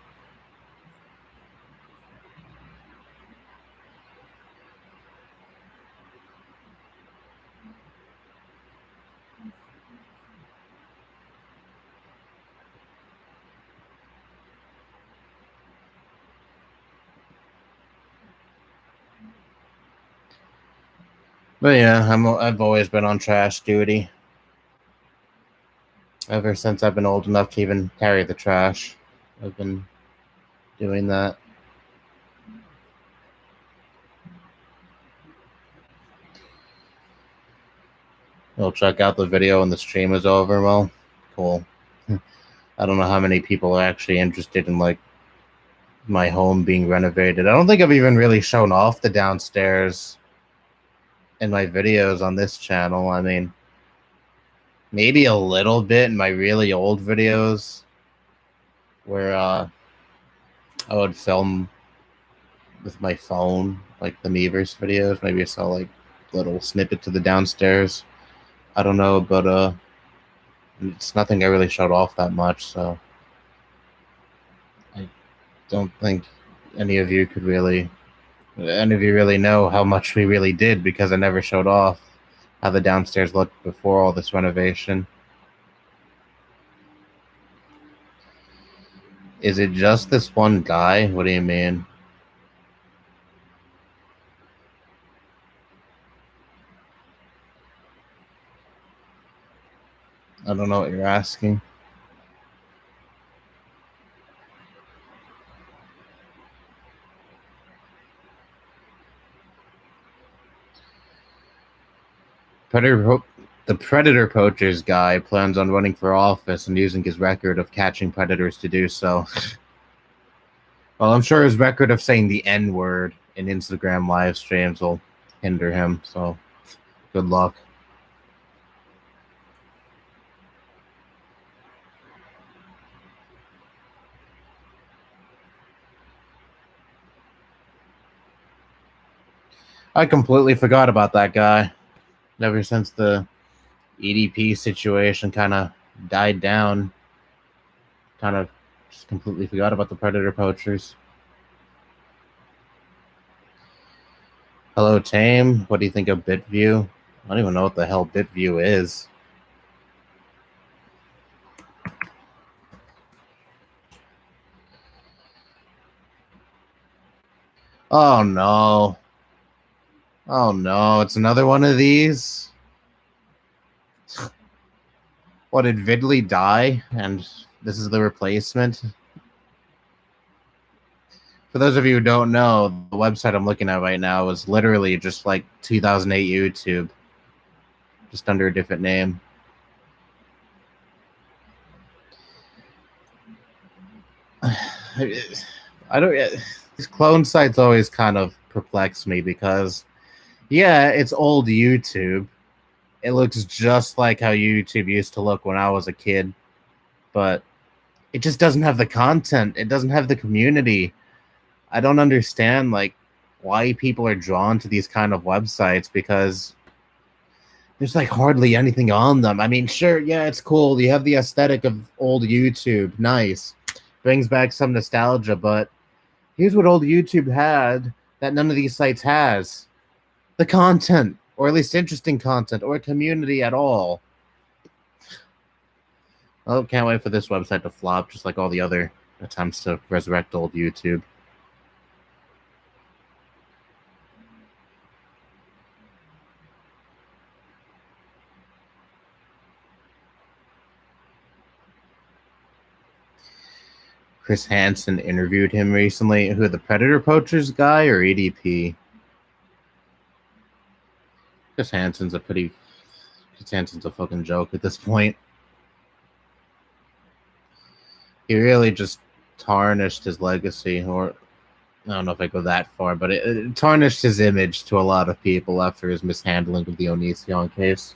But yeah, I've always been on trash duty. Ever since I've been old enough to even carry the trash, I've been doing that. You'll check out the video when the stream is over. Well, cool. I don't know how many people are actually interested in like my home being renovated. I don't think I've even really shown off the downstairs in my videos on this channel. I mean, maybe a little bit in my really old videos where I would film with my phone, like the Meverse videos. Maybe I saw like little snippets of the downstairs. I don't know, but it's nothing I really showed off that much, so I don't think any of you really know how much we really did because I never showed off how the downstairs looked before all this renovation. Is it just this one guy? What do you mean? I don't know what you're asking. The Predator Poachers guy plans on running for office and using his record of catching predators to do so. Well, I'm sure his record of saying the N-word in Instagram live streams will hinder him, so good luck. I completely forgot about that guy. Ever since the EDP situation kind of died down, kind of just completely forgot about the Predator Poachers. Hello, Tame. What do you think of BitView? I don't even know what the hell BitView is. Oh no. Oh no, it's another one of these? What, did Vidley die and this is the replacement? For those of you who don't know, the website I'm looking at right now is literally just like 2008 YouTube. Just under a different name. I don't. These clone sites always kind of perplex me because, yeah, it's old YouTube. It looks just like how YouTube used to look when I was a kid, but it just doesn't have the content. It doesn't have the community. I don't understand like why people are drawn to these kind of websites because there's like hardly anything on them. I mean, sure, yeah, it's cool. You have the aesthetic of old YouTube. Nice. Brings back some nostalgia, but here's what old YouTube had that none of these sites has. The content. or at least interesting content, or a community at all. Oh, can't wait for this website to flop, just like all the other attempts to resurrect old YouTube. Chris Hansen interviewed him recently. Who, the Predator Poachers guy or EDP? Chris Hansen's a fucking joke at this point. He really just tarnished his legacy, or I don't know if I go that far, but it tarnished his image to a lot of people after his mishandling of the Onision case.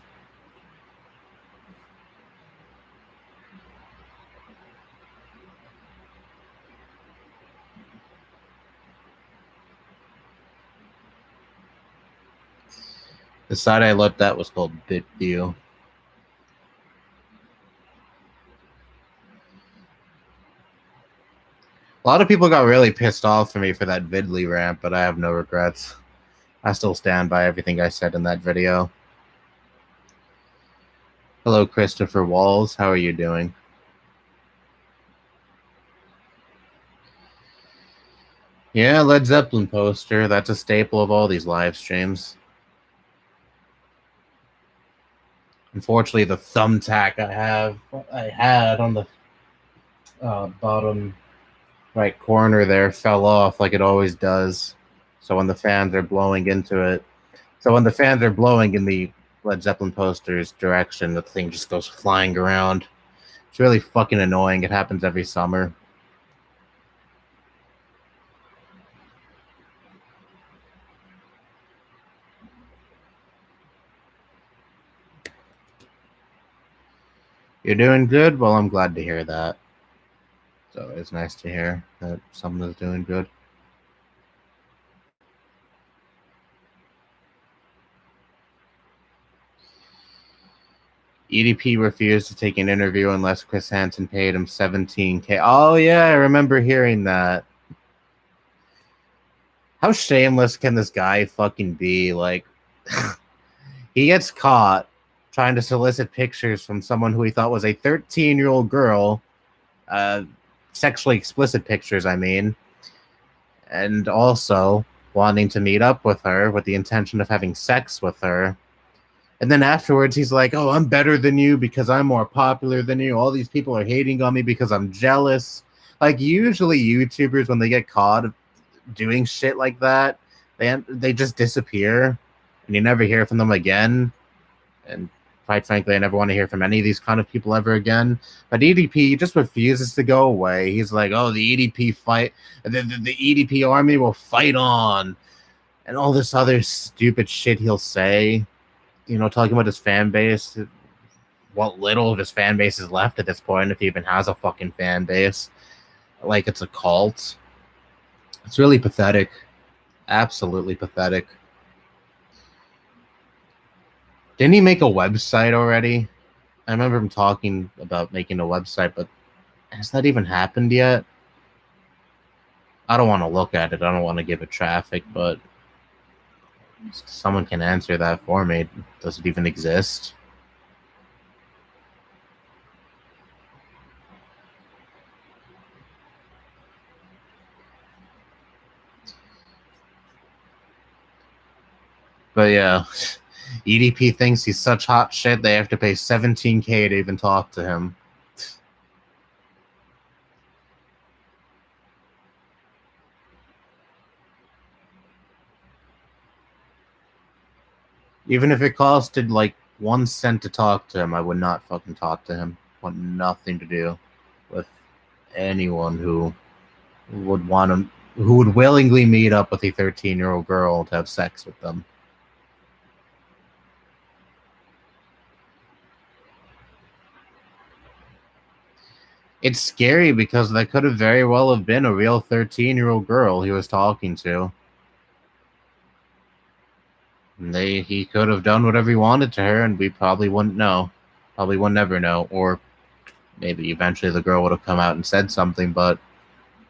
The site I looked at was called BitView. A lot of people got really pissed off for me for that Vidly rant, but I have no regrets. I still stand by everything I said in that video. Hello, Christopher Walls. How are you doing? Yeah, Led Zeppelin poster. That's a staple of all these live streams. Unfortunately, the thumbtack I had on the bottom right corner there fell off like it always does. So when the fans are blowing into it, in the Led Zeppelin poster's direction, the thing just goes flying around. It's really fucking annoying. It happens every summer. You're doing good? Well, I'm glad to hear that. So it's nice to hear that someone's doing good. EDP refused to take an interview unless Chris Hansen paid him $17K. Oh, yeah, I remember hearing that. How shameless can this guy fucking be? Like, he gets caught trying to solicit pictures from someone who he thought was a 13-year-old girl, sexually explicit pictures, I mean, and also wanting to meet up with her with the intention of having sex with her. And then afterwards, he's like, oh, I'm better than you because I'm more popular than you. All these people are hating on me because I'm jealous. Like, usually YouTubers, when they get caught doing shit like that, they just disappear, and you never hear from them again. And quite frankly, I never want to hear from any of these kind of people ever again. But EDP just refuses to go away. He's like, oh, the EDP fight, the EDP army will fight on, and all this other stupid shit he'll say. You know, talking about his fan base, what little of his fan base is left at this point, if he even has a fucking fan base. Like it's a cult. It's really pathetic. Absolutely pathetic. Didn't he make a website already? I remember him talking about making a website, but has that even happened yet? I don't want to look at it. I don't want to give it traffic, but someone can answer that for me. Does it even exist? But yeah, EDP thinks he's such hot shit they have to pay $17K to even talk to him. Even if it costed like 1 cent to talk to him, I would not fucking talk to him. I want nothing to do with anyone who would who would willingly meet up with a 13-year-old girl to have sex with them. It's scary because that could have very well have been a real 13-year-old girl he was talking to. And he could have done whatever he wanted to her, and we probably wouldn't know. Probably would never know. Or maybe eventually the girl would have come out and said something, but,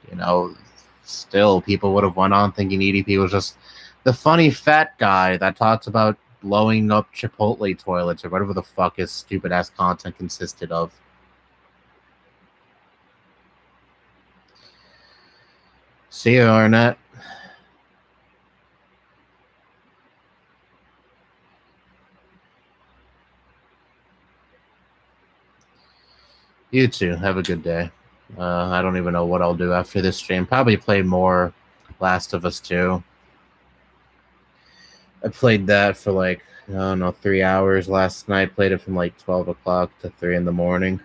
you know, still people would have went on thinking EDP was just the funny fat guy that talks about blowing up Chipotle toilets or whatever the fuck his stupid ass content consisted of. See you, Arnett. You too. Have a good day. I don't even know what I'll do after this stream. Probably play more Last of Us 2. I played that for like, I don't know, 3 hours last night. Played it from like 12 o'clock to 3 in the morning.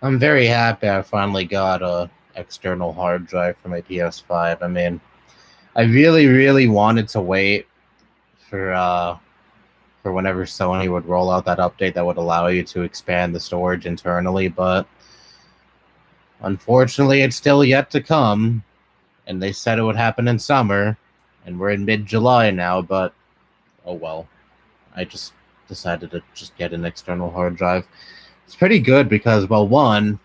I'm very happy I finally got a external hard drive for my PS5. I mean, I really, really wanted to wait for whenever Sony would roll out that update that would allow you to expand the storage internally, but unfortunately, it's still yet to come. And they said it would happen in summer, and we're in mid-July now. But oh well. I just decided to just get an external hard drive. It's pretty good because, well, one,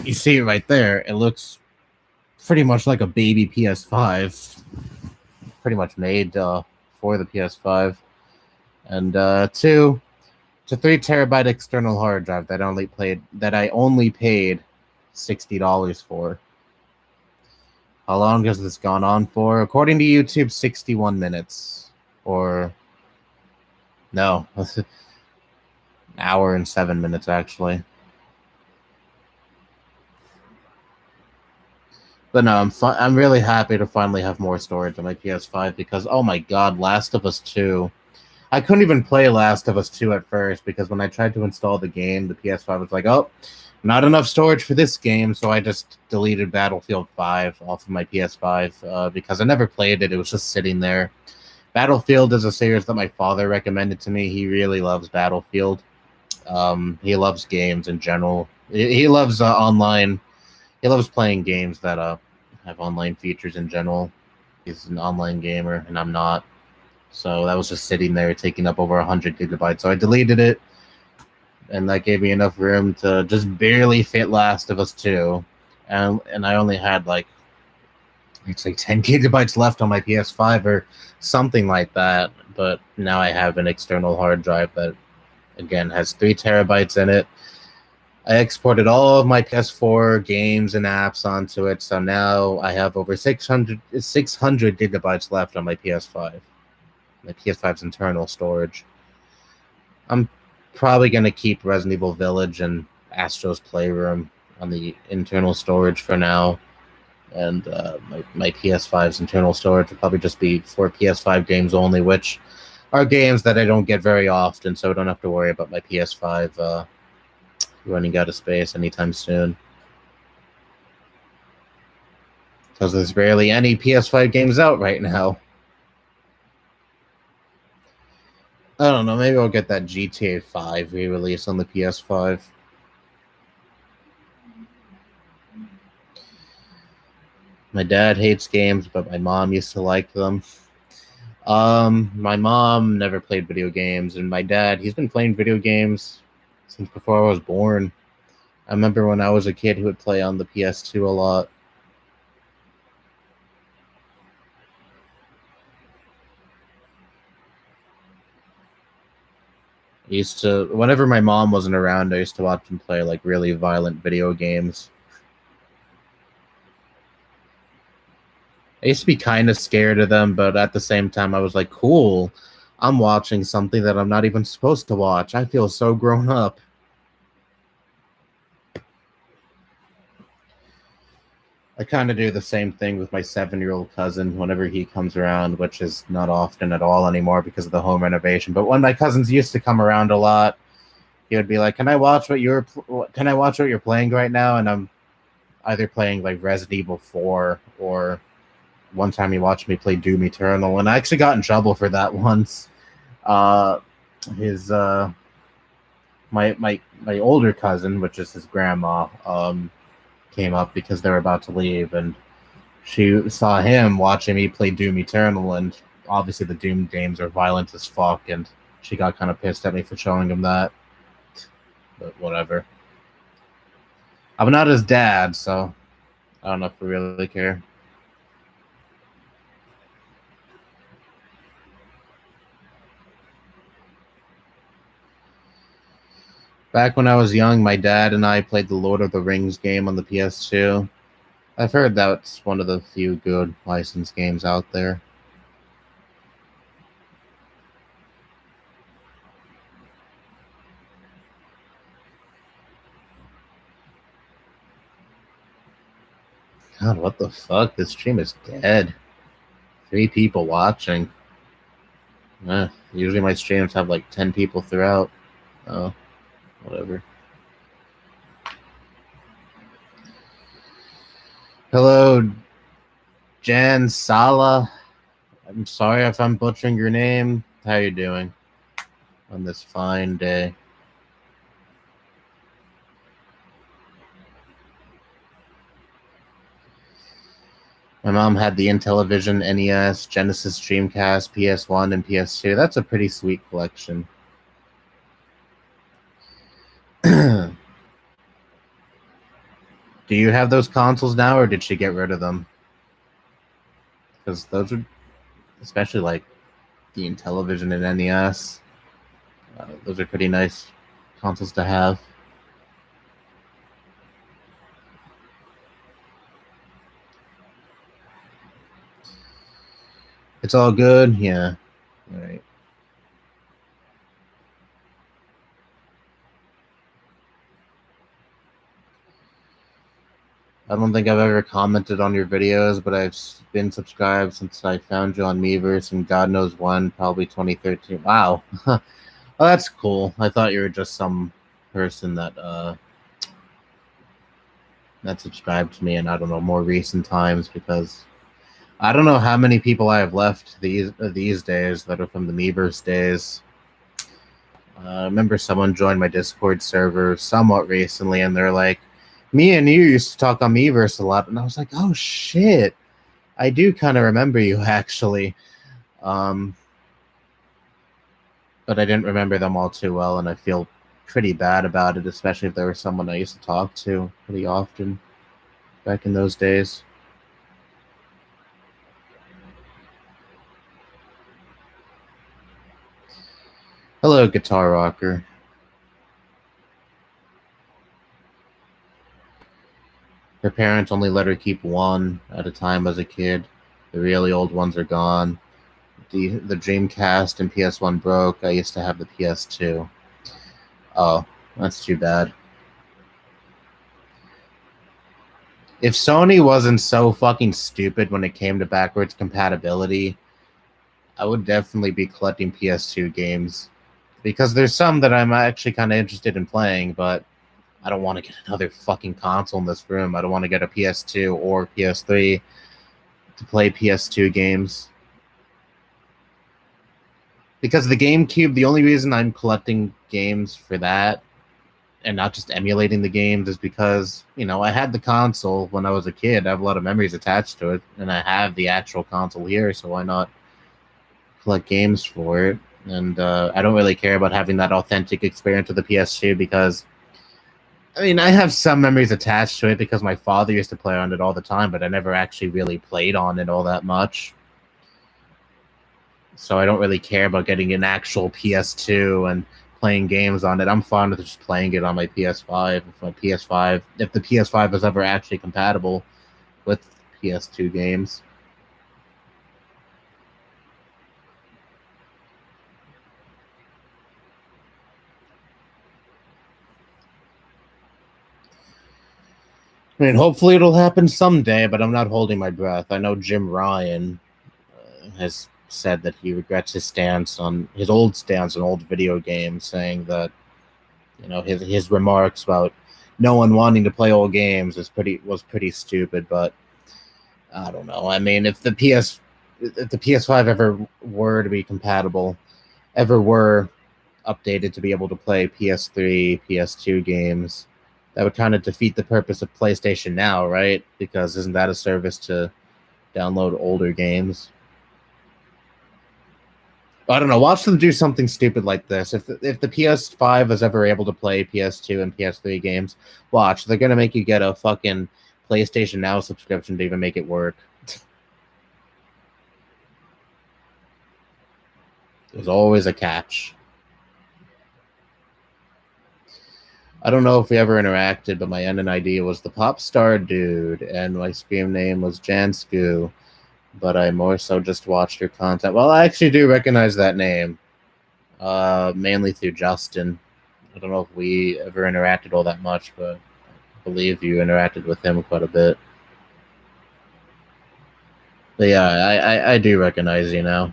you see it right there. It looks pretty much like a baby PS5, pretty much made for the PS5. And two, it's a 3 terabyte external hard drive that I only paid $60 for. How long has this gone on for? According to YouTube, 61 minutes. Or no, an hour and 7 minutes actually. But no, I'm really happy to finally have more storage on my PS5 because, oh my god, Last of Us 2. I couldn't even play Last of Us 2 at first because when I tried to install the game, the PS5 was like, oh, not enough storage for this game, so I just deleted Battlefield 5 off of my PS5 because I never played it. It was just sitting there. Battlefield is a series that my father recommended to me. He really loves Battlefield. He loves games in general. He loves online. He loves playing games that have online features in general. He's an online gamer, and I'm not. So that was just sitting there taking up over 100 gigabytes. So I deleted it, and that gave me enough room to just barely fit Last of Us 2. And I only had like, it's like 10 gigabytes left on my PS5 or something like that. But now I have an external hard drive that, again, has 3 terabytes in it. I exported all of my PS4 games and apps onto it, so now I have over 600 gigabytes left on my PS5. My PS5's internal storage. I'm probably going to keep Resident Evil Village and Astro's Playroom on the internal storage for now. And my PS5's internal storage will probably just be for PS5 games only, which are games that I don't get very often, so I don't have to worry about my PS5 running out of space anytime soon. Because there's barely any PS5 games out right now. I don't know, maybe I'll get that GTA 5 re-release on the PS5. My dad hates games, but my mom used to like them. My mom never played video games, and my dad, he's been playing video games since before I was born. I remember when I was a kid, he would play on the PS2 a lot. Whenever my mom wasn't around, I used to watch him play like really violent video games. I used to be kind of scared of them, but at the same time, I was like, cool. I'm watching something that I'm not even supposed to watch. I feel so grown up. I kind of do the same thing with my 7-year-old cousin whenever he comes around, which is not often at all anymore because of the home renovation. But when my cousins used to come around a lot, he would be like, "Can I watch what you're playing right now?" And I'm either playing like Resident Evil 4, or one time he watched me play Doom Eternal, and I actually got in trouble for that once. Uh, his my older cousin, which is his grandma, came up because they were about to leave, and she saw him watching me play Doom Eternal, and obviously the Doom games are violent as fuck, and she got kind of pissed at me for showing him that. But whatever. I'm not his dad, so I don't know if we really care. Back when I was young, my dad and I played the Lord of the Rings game on the PS2. I've heard that's one of the few good licensed games out there. God, what the fuck? This stream is dead. 3 people watching. Usually my streams have like 10 people throughout. Oh, whatever. Hello, Jan Sala. I'm sorry if I'm butchering your name. How you doing on this fine day? My mom had the Intellivision, NES, Genesis, Dreamcast, PS1, and PS2. That's a pretty sweet collection. Do you have those consoles now, or did she get rid of them? Because those are, especially like the Intellivision and NES, those are pretty nice consoles to have. It's all good? Yeah. All right. I don't think I've ever commented on your videos, but I've been subscribed since I found you on Miiverse, and God knows when, probably 2013. Wow. Oh, that's cool. I thought you were just some person that subscribed to me in, I don't know, more recent times, because I don't know how many people I have left these days that are from the Miiverse days. I remember someone joined my Discord server somewhat recently, and they're like, "Me and you used to talk on Miiverse a lot," and I was like, "Oh shit, I do kind of remember you actually," but I didn't remember them all too well, and I feel pretty bad about it, especially if there was someone I used to talk to pretty often back in those days. Hello, Guitar Rocker. Her parents only let her keep one at a time as a kid. The really old ones are gone. The Dreamcast and PS1 broke. I used to have the PS2. Oh, that's too bad. If Sony wasn't so fucking stupid when it came to backwards compatibility, I would definitely be collecting PS2 games. Because there's some that I'm actually kind of interested in playing, but I don't want to get another fucking console in this room. I don't want to get a PS2 or PS3 to play PS2 games. Because the GameCube, the only reason I'm collecting games for that and not just emulating the games is because, you know, I had the console when I was a kid. I have a lot of memories attached to it, and I have the actual console here, so why not collect games for it? And I don't really care about having that authentic experience with the PS2 because, I mean, I have some memories attached to it because my father used to play on it all the time, but I never actually really played on it all that much. So I don't really care about getting an actual PS2 and playing games on it. I'm fine with just playing it on my PS5. If the PS5 is ever actually compatible with PS2 games. I mean, hopefully it'll happen someday, but I'm not holding my breath. I know Jim Ryan has said that he regrets his old stance on old video games, saying that his remarks about no one wanting to play old games was pretty stupid. But I don't know. I mean, if the PS5 ever were to be compatible, ever were updated to be able to play PS3, PS2 games, that would kind of defeat the purpose of PlayStation Now, right? Because isn't that a service to download older games? I don't know. Watch them do something stupid like this. If the PS5 is ever able to play PS2 and PS3 games, watch. They're gonna make you get a fucking PlayStation Now subscription to even make it work. There's always a catch. I don't know if we ever interacted, but my NNID was the Popstar Dude, and my scream name was Jansku, but I more so just watched your content. Well, I actually do recognize that name, mainly through Justin. I don't know if we ever interacted all that much, but I believe you interacted with him quite a bit. But yeah, I do recognize you now.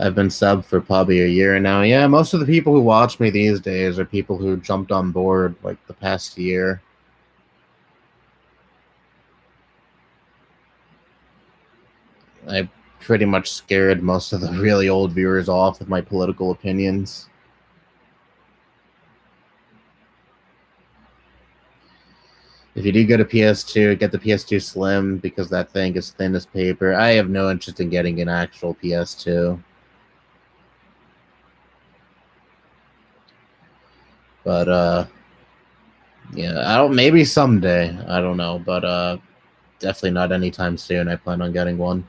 I've been subbed for probably a year now. Yeah, most of the people who watch me these days are people who jumped on board like the past year. I pretty much scared most of the really old viewers off with my political opinions. If you do get a PS2, get the PS2 Slim because that thing is thin as paper. I have no interest in getting an actual PS2. But yeah, maybe someday. I don't know, but definitely not anytime soon. I plan on getting one.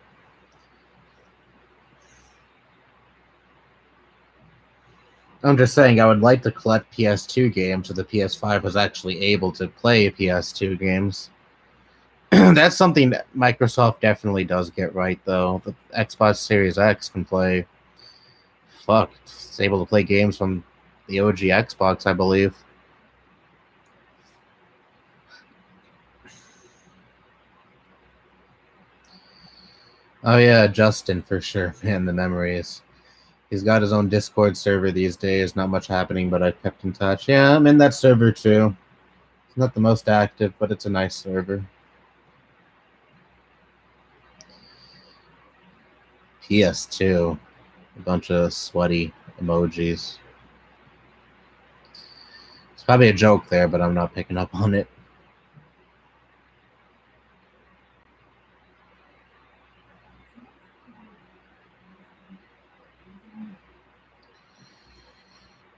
I'm just saying I would like to collect PS2 games so the PS5 was actually able to play PS2 games. That's something that Microsoft definitely does get right, though. The Xbox Series X can play. Fuck, it's able to play games from the OG Xbox, I believe. Oh yeah, Justin for sure. Man, the memories. He's got his own Discord server these days. Not much happening, but I've kept in touch. Yeah, I'm in that server too. It's not the most active, but it's a nice server. PS2. A bunch of sweaty emojis. It's probably a joke there, but I'm not picking up on it.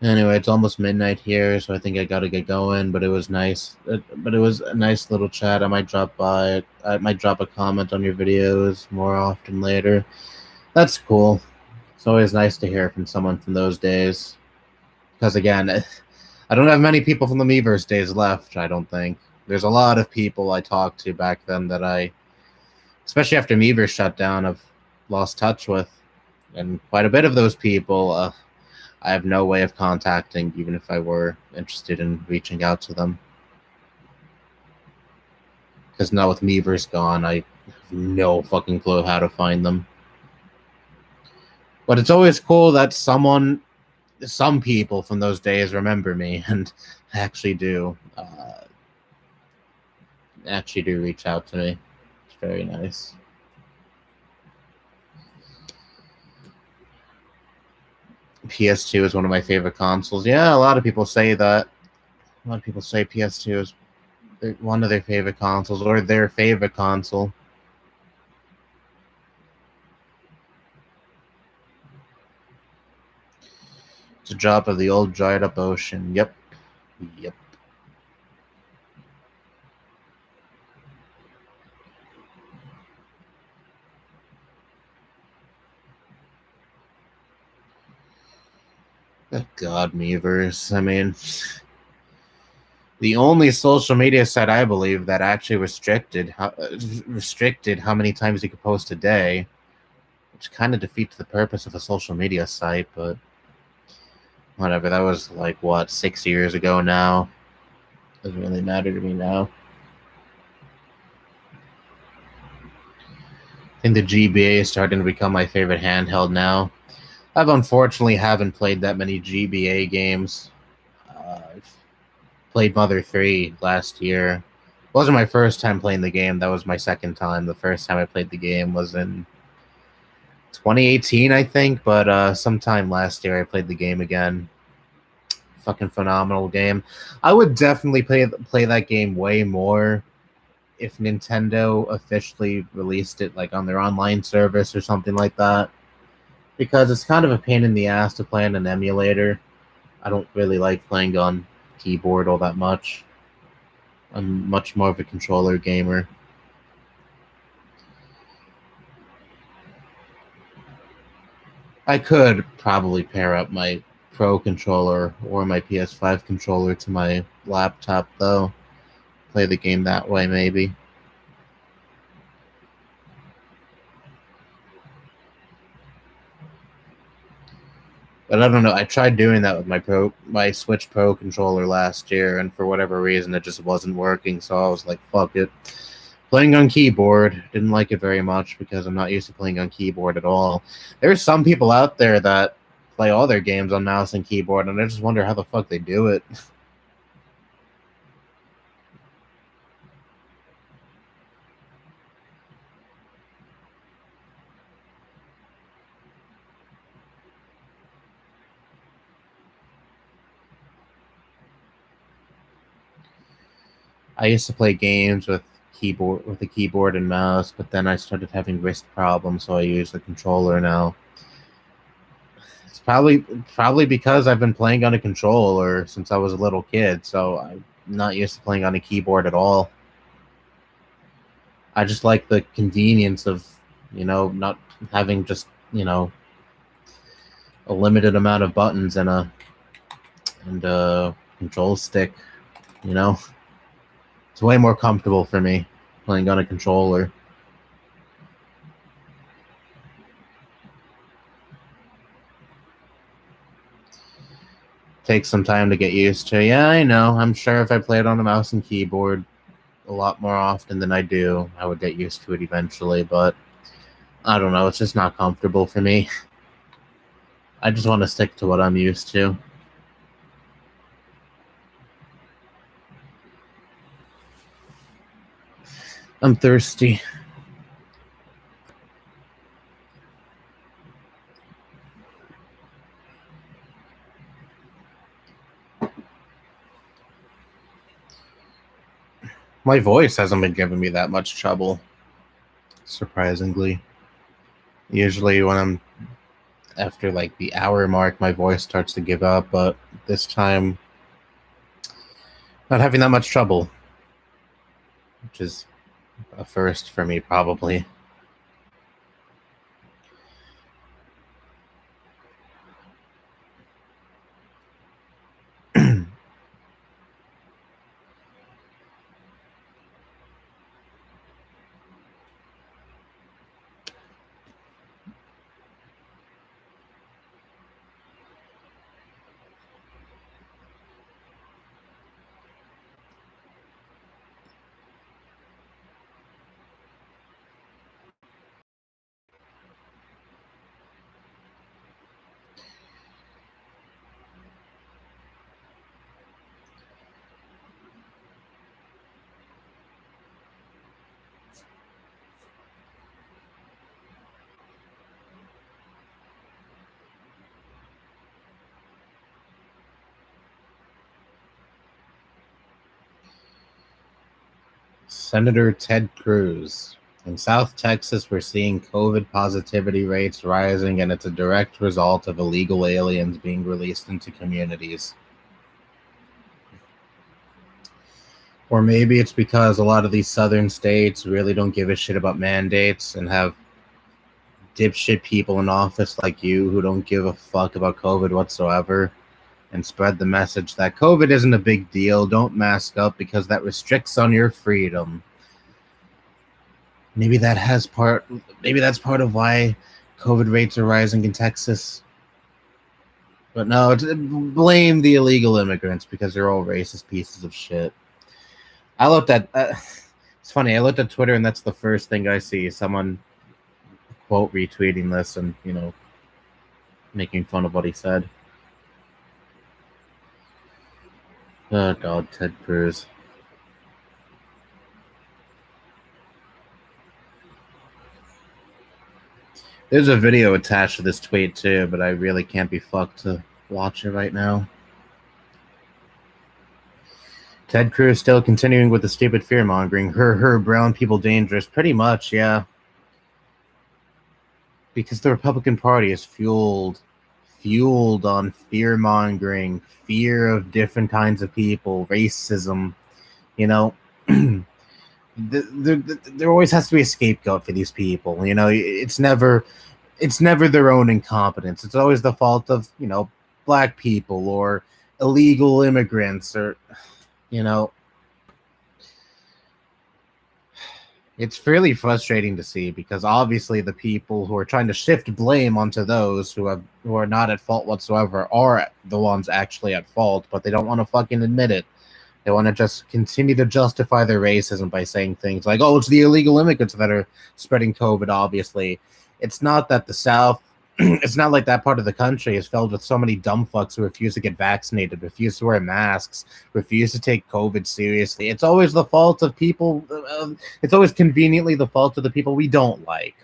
Anyway, it's almost midnight here, so I think I gotta get going. But it was nice. But it was a nice little chat. I might drop by. I might drop a comment on your videos more often later. That's cool. It's always nice to hear from someone from those days. Because again, I don't have many people from the Miiverse days left. I don't think there's a lot of people I talked to back then that especially after Miiverse shut down, I've lost touch with, and quite a bit of those people. I have no way of contacting, even if I were interested in reaching out to them. Because now with Miiverse gone, I have no fucking clue how to find them. But it's always cool that some people from those days remember me and actually do reach out to me. It's very nice. PS2 is one of my favorite consoles. Yeah, a lot of people say that. A lot of people say PS2 is one of their favorite consoles or their favorite console. It's a drop of the old dried up ocean. Yep. Yep. Oh, God, Miiverse. I mean, the only social media site I believe that actually restricted how many times you could post a day, which kind of defeats the purpose of a social media site. But Whatever, that was like, what, 6 years ago now? Doesn't really matter to me now. I think the GBA is starting to become my favorite handheld now. I've unfortunately haven't played that many GBA games. I've played Mother 3 last year. It wasn't my first time playing the game. That was my second time. The first time I played the game was in 2018, I think. But sometime last year I played the game again. Fucking phenomenal game. I would definitely play that game way more if Nintendo officially released it like on their online service or something like that. Because it's kind of a pain in the ass to play on an emulator. I don't really like playing on keyboard all that much. I'm much more of a controller gamer. I could probably pair up my Pro controller or my PS5 controller to my laptop, though. Play the game that way, maybe. But I don't know. I tried doing that with my Switch Pro controller last year, and for whatever reason, it just wasn't working. So I was like, "Fuck it." Playing on keyboard, didn't like it very much because I'm not used to playing on keyboard at all. There's some people out there that play all their games on mouse and keyboard, and I just wonder how the fuck they do it. I used to play games with a keyboard and mouse, but then I started having wrist problems, so I use the controller now. It's probably because I've been playing on a controller since I was a little kid, so I'm not used to playing on a keyboard at all. I just like the convenience of, not having just, a limited amount of buttons and a control stick, you know. It's way more comfortable for me playing on a controller. Takes some time to get used to. Yeah, I know. I'm sure if I played on a mouse and keyboard a lot more often than I do, I would get used to it eventually, but I don't know. It's just not comfortable for me. I just want to stick to what I'm used to. I'm thirsty. My voice hasn't been giving me that much trouble, surprisingly. Usually, when I'm after like the hour mark, my voice starts to give up, but this time, not having that much trouble, which is a first for me, probably. Senator Ted Cruz. In South Texas, we're seeing COVID positivity rates rising, and it's a direct result of illegal aliens being released into communities. Or maybe it's because a lot of these southern states really don't give a shit about mandates and have dipshit people in office like you who don't give a fuck about COVID whatsoever and spread the message that COVID isn't a big deal. Don't mask up because that restricts on your freedom. Maybe that's part of why COVID rates are rising in Texas. But no, blame the illegal immigrants because they're all racist pieces of shit. I looked at. It's funny. I looked at Twitter, and that's the first thing I see. Someone quote retweeting this, and making fun of what he said. Oh God, Ted Cruz. There's a video attached to this tweet too, but I really can't be fucked to watch it right now. Ted Cruz still continuing with the stupid fear mongering. Her brown people dangerous. Pretty much, yeah. Because the Republican Party is fueled on fear mongering, fear of different kinds of people, racism. You know, there always has to be a scapegoat for these people. It's never their own incompetence. It's always the fault of black people or illegal immigrants or it's fairly frustrating to see because obviously the people who are trying to shift blame onto those who are not at fault whatsoever are the ones actually at fault, but they don't want to fucking admit it. They want to just continue to justify their racism by saying things like, "Oh, it's the illegal immigrants that are spreading COVID." Obviously, it's not that the South. It's not like that part of the country is filled with so many dumb fucks who refuse to get vaccinated, refuse to wear masks, refuse to take COVID seriously. It's always the fault of people. It's always conveniently the fault of the people we don't like.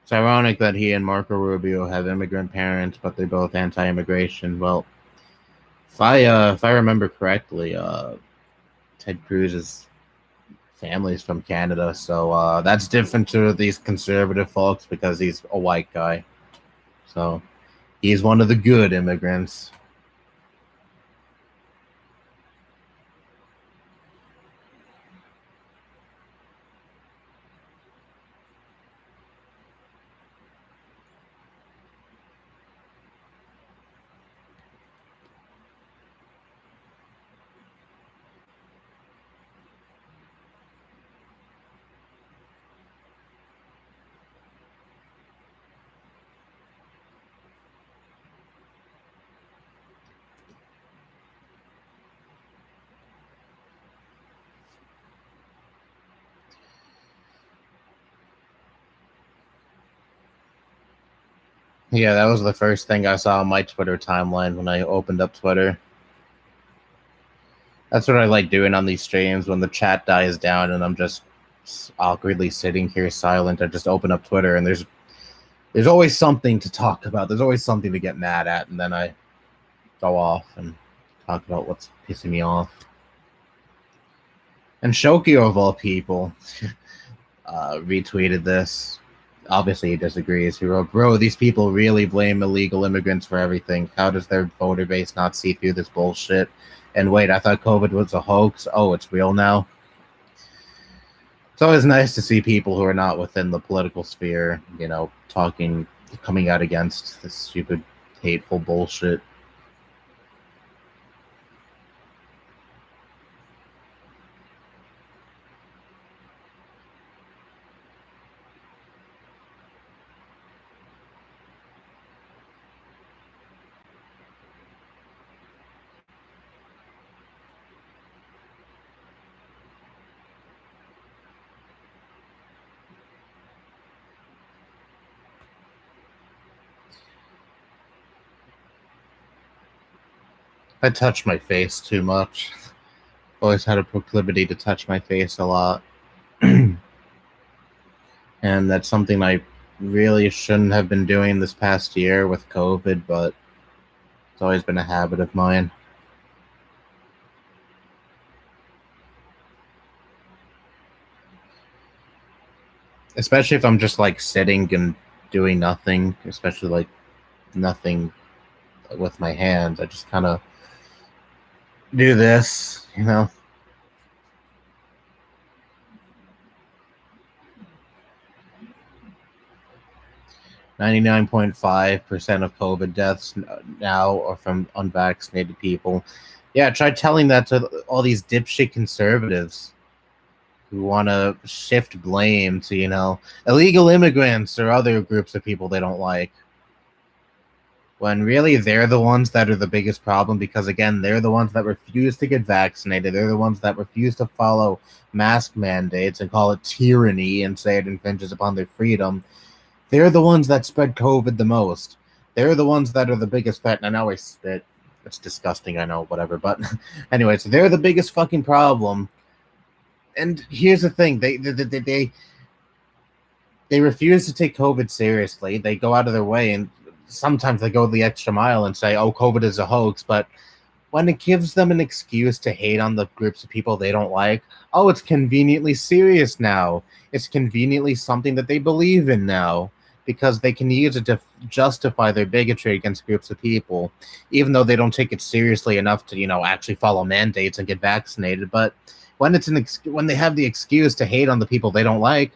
It's ironic that he and Marco Rubio have immigrant parents, but they're both anti-immigration. Well, if I remember correctly, Ted Cruz's family is from Canada, so that's different to these conservative folks because he's a white guy. So he's one of the good immigrants. Yeah, that was the first thing I saw on my Twitter timeline when I opened up Twitter. That's what I like doing on these streams when the chat dies down and I'm just awkwardly sitting here silent. I just open up Twitter and there's always something to talk about. There's always something to get mad at, and then I go off and talk about what's pissing me off. And Shokio, of all people, retweeted this. Obviously, he disagrees. He wrote, "Bro, these people really blame illegal immigrants for everything. How does their voter base not see through this bullshit? And wait, I thought COVID was a hoax. Oh, it's real now." It's always nice to see people who are not within the political sphere, coming out against this stupid, hateful bullshit. I touch my face too much. Always had a proclivity to touch my face a lot. And that's something I really shouldn't have been doing this past year with COVID, but it's always been a habit of mine. Especially if I'm just like sitting and doing nothing, especially like nothing with my hands. I just kind of do this. 99.5% of COVID deaths now are from unvaccinated people. Yeah, try telling that to all these dipshit conservatives who want to shift blame to, illegal immigrants or other groups of people they don't like. When really they're the ones that are the biggest problem because, again, they're the ones that refuse to get vaccinated. They're the ones that refuse to follow mask mandates and call it tyranny and say it infringes upon their freedom. They're the ones that spread COVID the most. They're the ones that are the biggest threat. And I know I spit. It's disgusting, I know, whatever. But anyway, so they're the biggest fucking problem. And here's the thing. They refuse to take COVID seriously. They go out of their way, and sometimes they go the extra mile and say, oh, COVID is a hoax. But when it gives them an excuse to hate on the groups of people they don't like, oh, it's conveniently serious now. It's conveniently something that they believe in now because they can use it to justify their bigotry against groups of people, even though they don't take it seriously enough to, actually follow mandates and get vaccinated. But when it's when they have the excuse to hate on the people they don't like,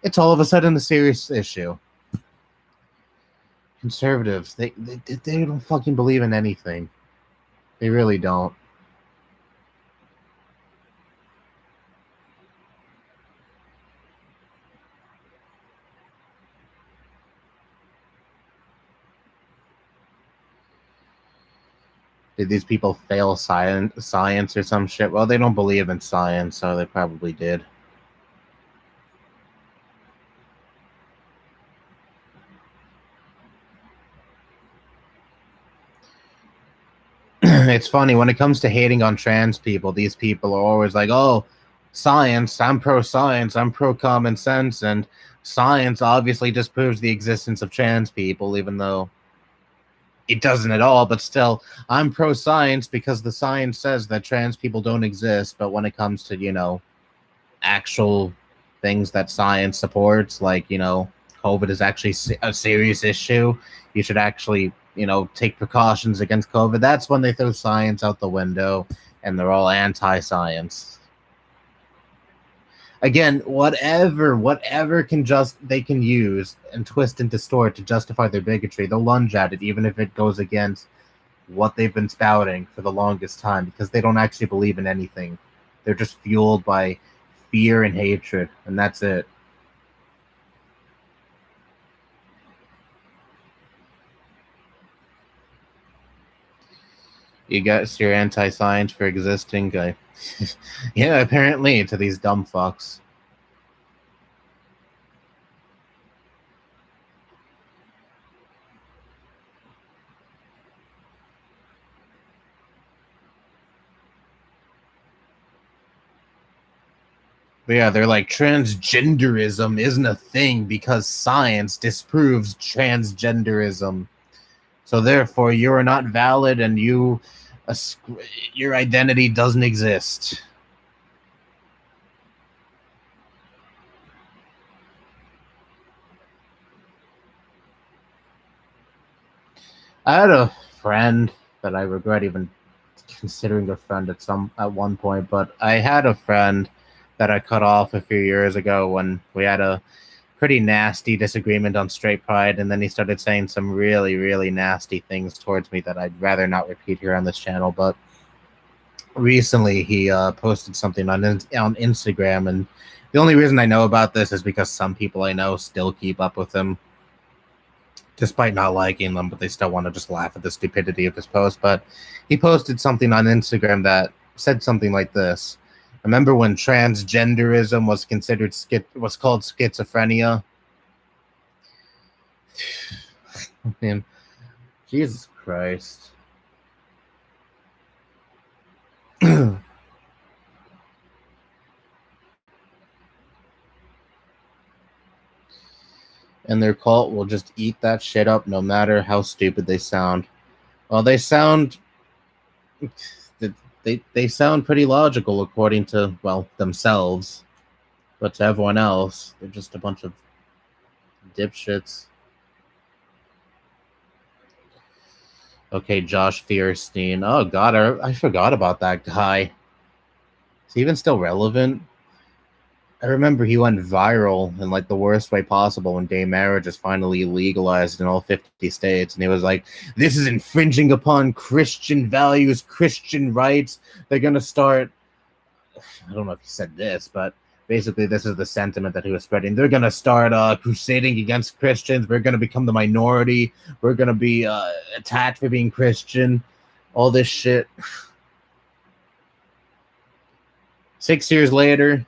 it's all of a sudden a serious issue. Conservatives, they don't fucking believe in anything. They really don't. Did these people fail science or some shit? Well, they don't believe in science, so they probably did. It's funny, when it comes to hating on trans people, these people are always like, oh, science, I'm pro-science, I'm pro-common sense, and science obviously disproves the existence of trans people, even though it doesn't at all. But still, I'm pro-science because the science says that trans people don't exist. But when it comes to, actual things that science supports, like, COVID is actually a serious issue, you should actually, take precautions against COVID, that's when they throw science out the window and they're all anti-science. Again, whatever they can use and twist and distort to justify their bigotry, they'll lunge at it, even if it goes against what they've been spouting for the longest time, because they don't actually believe in anything. They're just fueled by fear and hatred, and that's it. You guys, you're anti-science for existing, guy. Yeah, apparently, to these dumb fucks. But yeah, they're like, transgenderism isn't a thing because science disproves transgenderism. So therefore, you are not valid, and your identity doesn't exist. I had a friend that I regret even considering a friend at one point, but I had a friend that I cut off a few years ago when we had a pretty nasty disagreement on straight pride, and then he started saying some really, really nasty things towards me that I'd rather not repeat here on this channel. But recently he posted something on Instagram, and the only reason I know about this is because some people I know still keep up with him despite not liking them, but they still want to just laugh at the stupidity of his post. But he posted something on Instagram that said something like this: remember when transgenderism was considered was called schizophrenia? Man, Jesus Christ. And their cult will just eat that shit up no matter how stupid they sound. Well, they sound they sound pretty logical according to, well, themselves, but to everyone else, they're just a bunch of dipshits. Okay, Josh Fierstein. Oh god, I forgot about that guy. Is he even still relevant? I remember he went viral in like the worst way possible when gay marriage is finally legalized in all 50 states, and he was like, "This is infringing upon Christian values, Christian rights. They're gonna start." I don't know if he said this, but basically, this is the sentiment that he was spreading. They're gonna start crusading against Christians. We're gonna become the minority. We're gonna be attacked for being Christian. All this shit. 6 years later,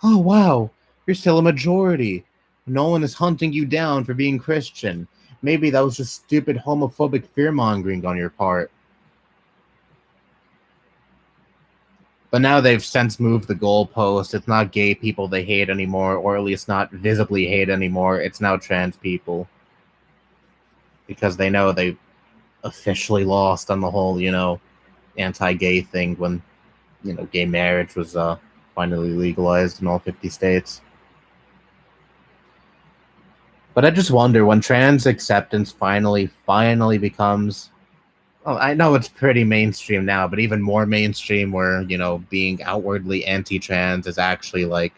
oh wow, you're still a majority. No one is hunting you down for being Christian. Maybe that was just stupid homophobic fear-mongering on your part. But now they've since moved the goalpost. It's not gay people they hate anymore, or at least not visibly hate anymore. It's now trans people. Because they know they officially lost on the whole, anti-gay thing when, gay marriage was finally legalized in all 50 states. But I just wonder when trans acceptance finally becomes. Well, I know it's pretty mainstream now, but even more mainstream, where being outwardly anti-trans is actually like,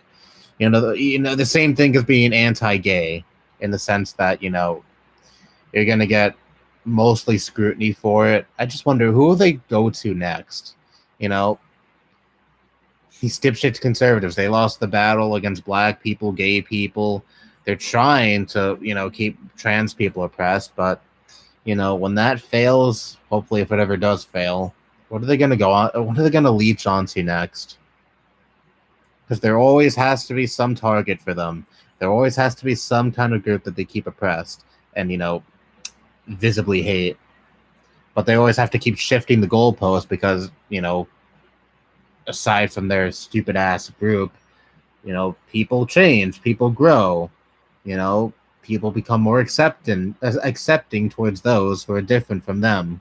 the same thing as being anti-gay, in the sense that you're gonna get mostly scrutiny for it. I just wonder who will they go to next. These dipshit conservatives, they lost the battle against black people, gay people. They're trying to, keep trans people oppressed, but, when that fails, hopefully if it ever does fail, what are they going to go on? What are they going to leech onto next? Because there always has to be some target for them. There always has to be some kind of group that they keep oppressed and, visibly hate. But they always have to keep shifting the goalpost because, aside from their stupid ass group, people change, people grow, people become more accepting towards those who are different from them.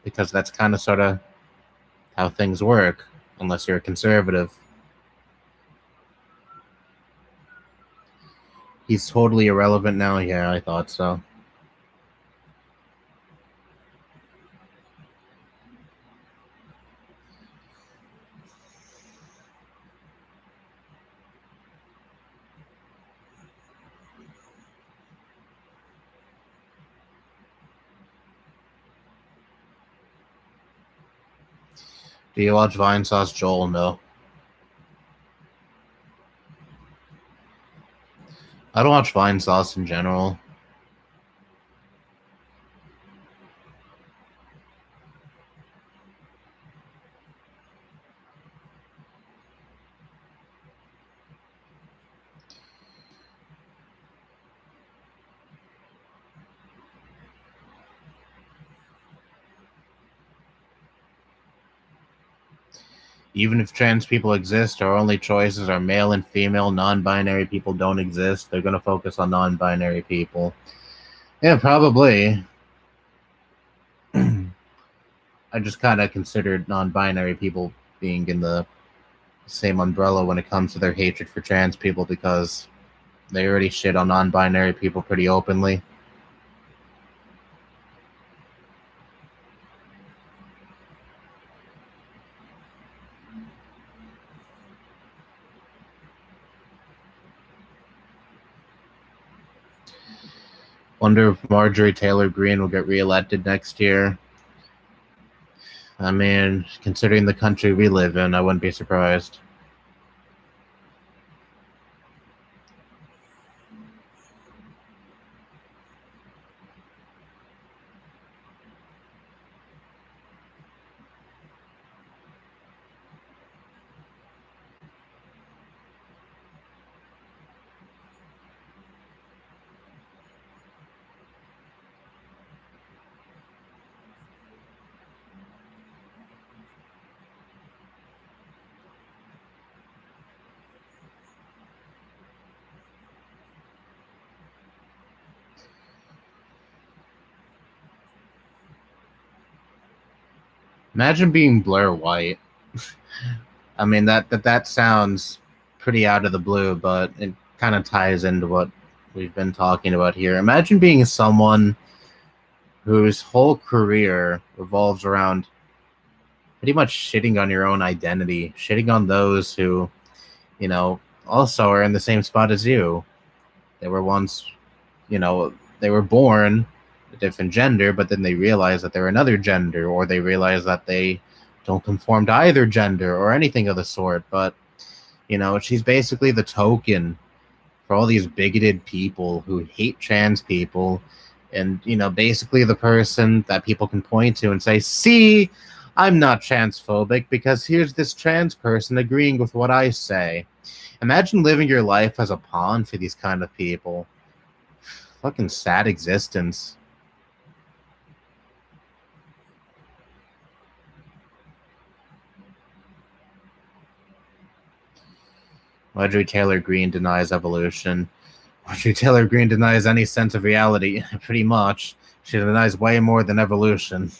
Because that's kind of sort of how things work, unless you're a conservative. He's totally irrelevant now? Yeah, I thought so. Do you watch Vine Sauce Joel? No. I don't watch Vine Sauce in general. Even if trans people exist, our only choices are male and female. Non-binary people don't exist. They're going to focus on non-binary people. Yeah, probably. I just kind of considered non-binary people being in the same umbrella when it comes to their hatred for trans people, because they already shit on non-binary people pretty openly. Wonder if Marjorie Taylor Greene will get reelected next year. I mean, considering the country we live in, I wouldn't be surprised. Imagine being Blair White. I mean, that sounds pretty out of the blue, but it kind of ties into what we've been talking about here. Imagine being someone whose whole career revolves around pretty much shitting on your own identity, shitting on those who, also are in the same spot as you. They were once, they were born a different gender, but then they realize that they're another gender, or they realize that they don't conform to either gender or anything of the sort. But, she's basically the token for all these bigoted people who hate trans people. And, basically the person that people can point to and say, see, I'm not transphobic because here's this trans person agreeing with what I say. Imagine living your life as a pawn for these kind of people. Fucking sad existence. Marjorie Taylor Greene denies evolution. Marjorie Taylor Greene denies any sense of reality, pretty much. She denies way more than evolution.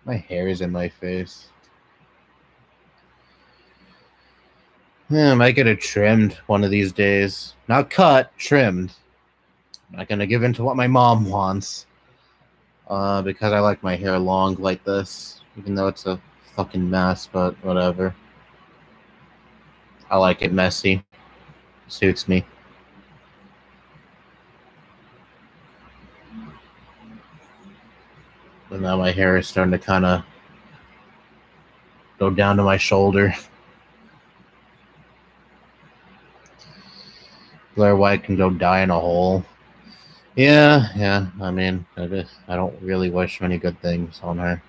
My hair is in my face. Yeah, I might get it trimmed one of these days. Not cut, trimmed. I'm not gonna give in to what my mom wants. Because I like my hair long like this. Even though it's a fucking mess, but whatever. I like it messy. Suits me. And now my hair is starting to kind of go down to my shoulder. Blair White can go die in a hole. Yeah. I mean, I don't really wish many good things on her.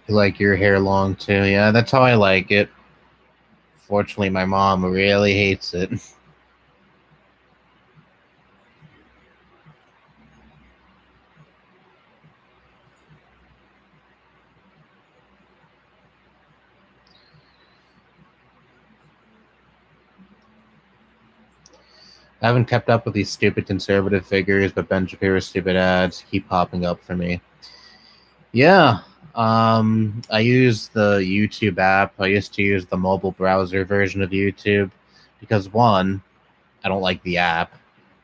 You like your hair long too? Yeah, that's how I like it. Fortunately, my mom really hates it. I haven't kept up with these stupid conservative figures, but Ben Shapiro's stupid ads keep popping up for me. Yeah, I use the YouTube app. I used to use the mobile browser version of YouTube because, one, I don't like the app.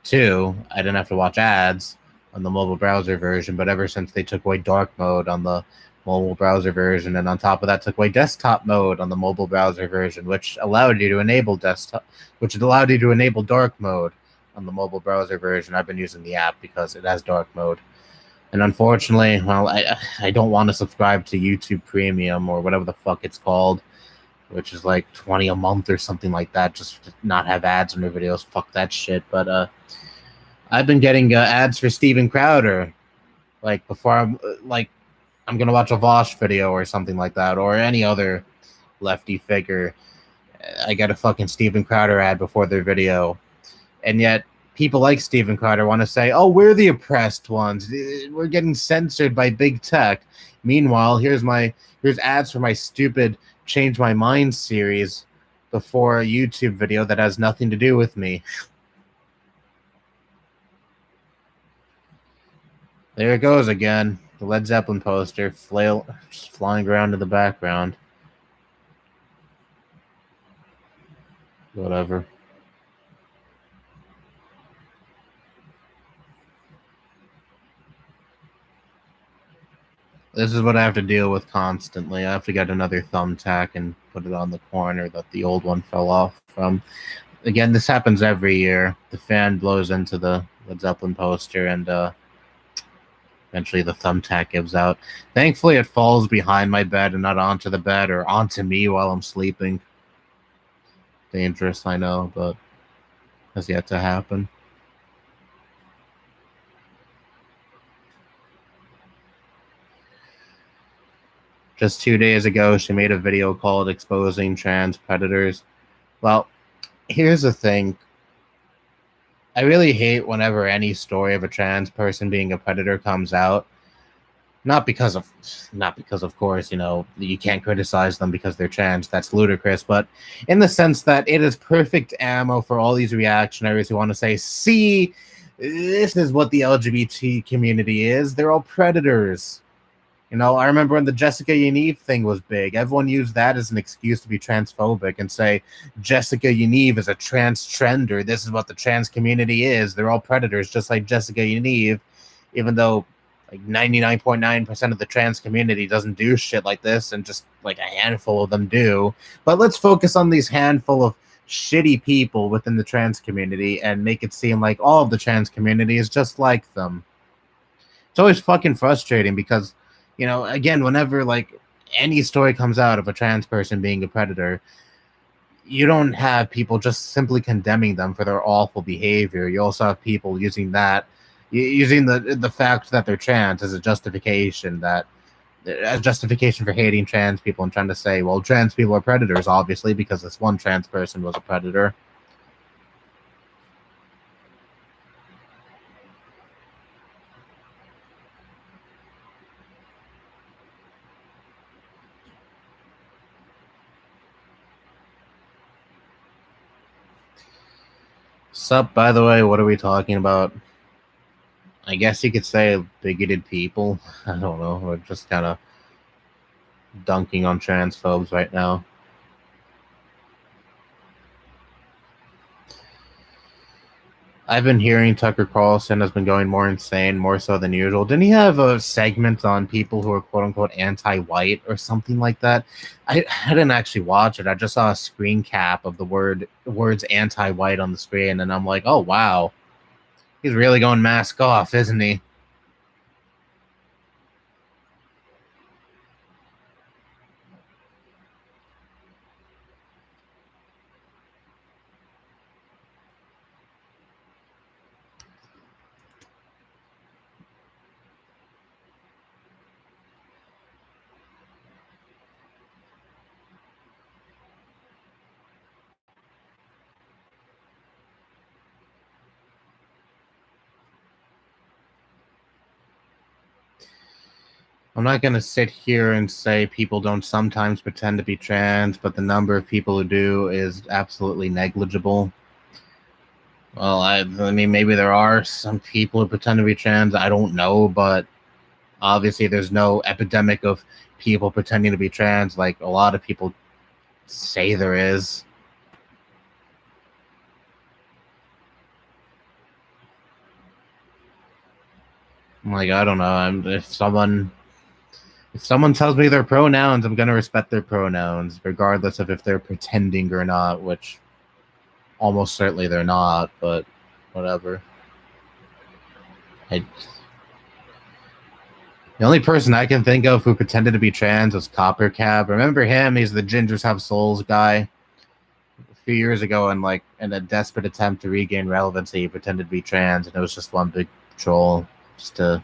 Two, I didn't have to watch ads on the mobile browser version, but ever since they took away dark mode on the mobile browser version, and on top of that took away desktop mode on the mobile browser version, which allowed you to enable dark mode on the mobile browser version. I've been using the app because it has dark mode. And unfortunately, well, I don't want to subscribe to YouTube Premium or whatever the fuck it's called, which is like $20 a month or something like that, just to not have ads in their videos. Fuck that shit. But I've been getting ads for Steven Crowder, like before I'm gonna watch a Vosh video or something like that, or any other lefty figure. I get a fucking Steven Crowder ad before their video, and yet people like Steven Crowder want to say, "Oh, we're the oppressed ones. We're getting censored by big tech." Meanwhile, here's ads for my stupid Change My Mind series before a YouTube video that has nothing to do with me. There it goes again. The Led Zeppelin poster just flying around in the background. Whatever. This is what I have to deal with constantly. I have to get another thumbtack and put it on the corner that the old one fell off from. Again, this happens every year. The fan blows into the Led Zeppelin poster, and eventually the thumbtack gives out. Thankfully, it falls behind my bed and not onto the bed or onto me while I'm sleeping. Dangerous, I know, but has yet to happen. Just 2 days ago, she made a video called Exposing Trans Predators. Well, here's the thing. I really hate whenever any story of a trans person being a predator comes out. Not because of course, you can't criticize them because they're trans. That's ludicrous. But in the sense that it is perfect ammo for all these reactionaries who want to say, see, this is what the LGBT community is. They're all predators. You know, I remember when the Jessica Yaniv thing was big. Everyone used that as an excuse to be transphobic and say Jessica Yaniv is a trans trender. This is what the trans community is. They're all predators, just like Jessica Yaniv, even though like 99.9% of the trans community doesn't do shit like this, and just like a handful of them do. But let's focus on these handful of shitty people within the trans community and make it seem like all of the trans community is just like them. It's always fucking frustrating because, you know, again, whenever like any story comes out of a trans person being a predator, you don't have people just simply condemning them for their awful behavior. You also have people using that, using the fact that they're trans as a justification, that as justification for hating trans people, and trying to say, well, trans people are predators, obviously, because this one trans person was a predator. Sup, by the way, what are we talking about? I guess you could say bigoted people. I don't know. We're just kind of dunking on transphobes right now. I've been hearing Tucker Carlson has been going more insane, more so than usual. Didn't he have a segment on people who are quote unquote anti-white or something like that? I didn't actually watch it. I just saw a screen cap of the words anti-white on the screen, and I'm like, oh wow, he's really going mask off, isn't he? I'm not going to sit here and say people don't sometimes pretend to be trans, but the number of people who do is absolutely negligible. Well, I mean, maybe there are some people who pretend to be trans. I don't know, but obviously there's no epidemic of people pretending to be trans like a lot of people say there is. I'm like, I don't know. If someone tells me their pronouns, I'm gonna respect their pronouns, regardless of if they're pretending or not, which almost certainly they're not, but whatever. The only person I can think of who pretended to be trans was Copper Cab. Remember him? He's the Gingers Have Souls guy. A few years ago, and like in a desperate attempt to regain relevancy, he pretended to be trans, and it was just one big troll just to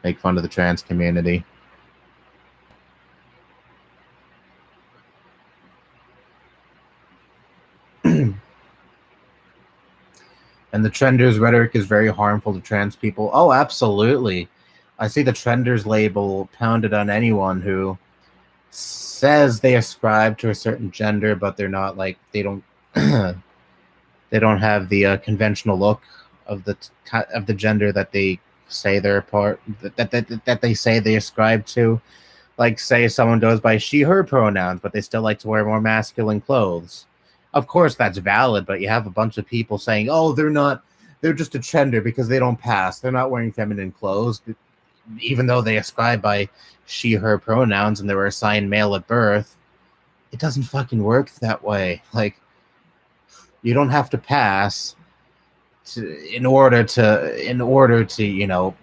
make fun of the trans community. And the trenders rhetoric is very harmful to trans people. Oh, absolutely. I see the trenders label pounded on anyone who says they ascribe to a certain gender, but they're not like they don't they don't have the conventional look of the gender that they say they're part that they say they ascribe to. Like, say someone goes by she/her pronouns, but they still like to wear more masculine clothes. Of course, that's valid, but you have a bunch of people saying, "Oh, they're just a gender because they don't pass. They're not wearing feminine clothes, even though they ascribe by she/her pronouns and they were assigned male at birth." It doesn't fucking work that way. Like, you don't have to pass in order to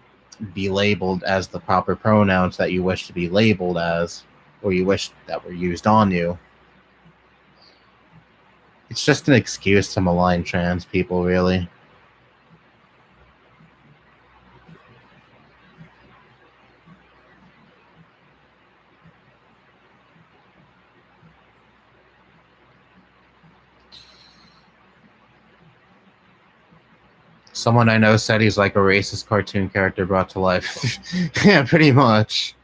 be labeled as the proper pronouns that you wish to be labeled as, or you wish that were used on you. It's just an excuse to malign trans people, really. Someone I know said he's like a racist cartoon character brought to life. Yeah, pretty much.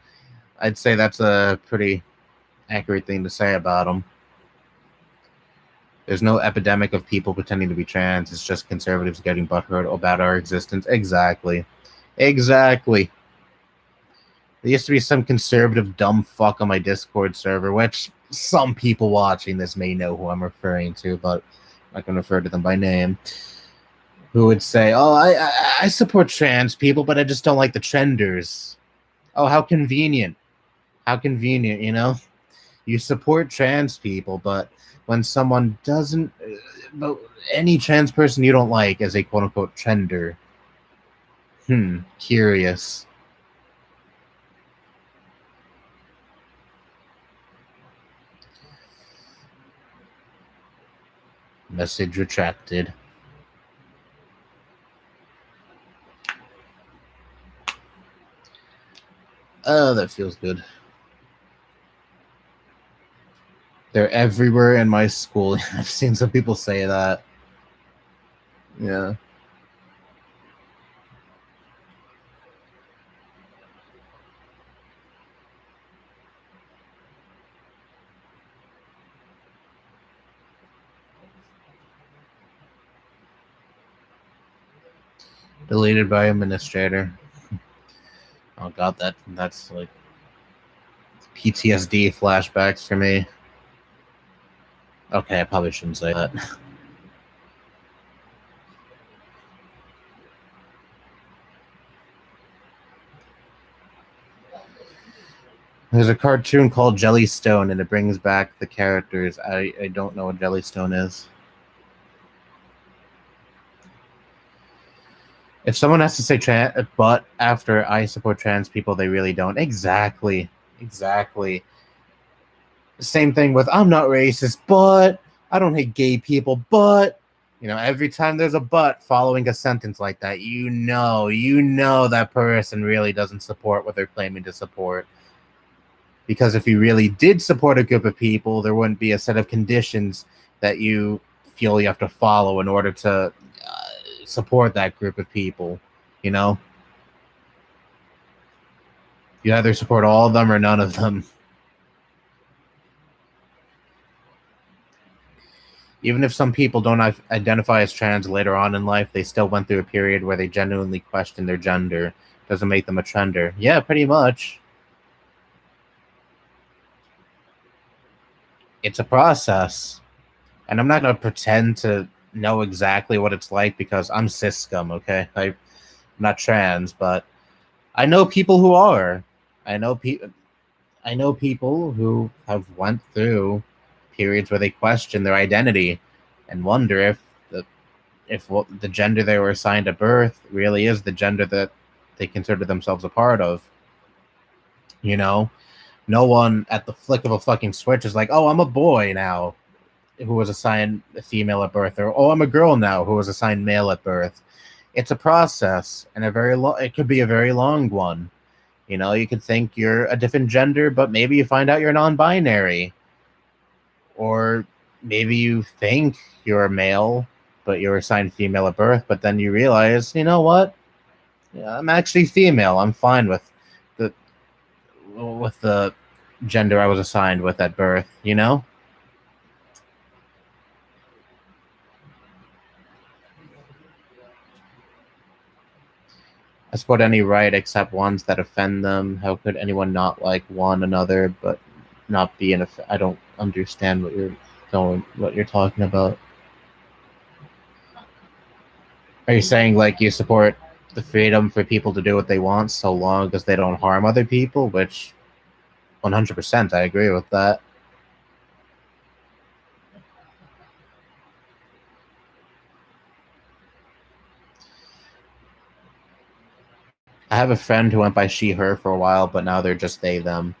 I'd say that's a pretty accurate thing to say about him. There's no epidemic of people pretending to be trans. It's just conservatives getting butthurt about our existence. Exactly. Exactly. There used to be some conservative dumb fuck on my Discord server, which some people watching this may know who I'm referring to, but I'm not going to refer to them by name, who would say, "Oh, I support trans people, but I just don't like the trenders." Oh, how convenient. How convenient, you know? You support trans people, but when someone doesn't, but any trans person you don't like as a quote unquote trender, curious. Message retracted. Oh, that feels good. They're everywhere in my school. I've seen some people say that. Yeah. Deleted by administrator. Oh god, that's like PTSD flashbacks for me. Okay, I probably shouldn't say that. There's a cartoon called Jellystone, and it brings back the characters. I don't know what Jellystone is. If someone has to say but after I support trans people, they really don't. Exactly. Exactly. Same thing with I'm not racist, but I don't hate gay people, but every time there's a but following a sentence like that, you know that person really doesn't support what they're claiming to support. Because if you really did support a group of people, there wouldn't be a set of conditions that you feel you have to follow in order to support that group of people. You know, you either support all of them or none of them. Even if some people don't identify as trans later on in life, they still went through a period where they genuinely questioned their gender. Doesn't make them a trender. Yeah, pretty much. It's a process. And I'm not going to pretend to know exactly what it's like because I'm cis scum, okay? I'm not trans, but I know people who are. I know people who have went through periods where they question their identity and wonder if what the gender they were assigned at birth really is the gender that they consider themselves a part of. You know, no one at the flick of a fucking switch is like, "Oh, I'm a boy now," who was assigned a female at birth, or "Oh, I'm a girl now," who was assigned male at birth. It's a process, and it could be a very long one. You could think you're a different gender, but maybe you find out you're non-binary, or maybe you think you're a male, but you're assigned female at birth, but then you realize, you know what? Yeah, I'm actually female. I'm fine the with the gender I was assigned with at birth. I support any right except ones that offend them. How could anyone not like one another but not be an? I don't understand what you're talking about. Are you saying like you support the freedom for people to do what they want so long as they don't harm other people? Which 100% I agree with that. I have a friend who went by she her for a while, but now they're just they them.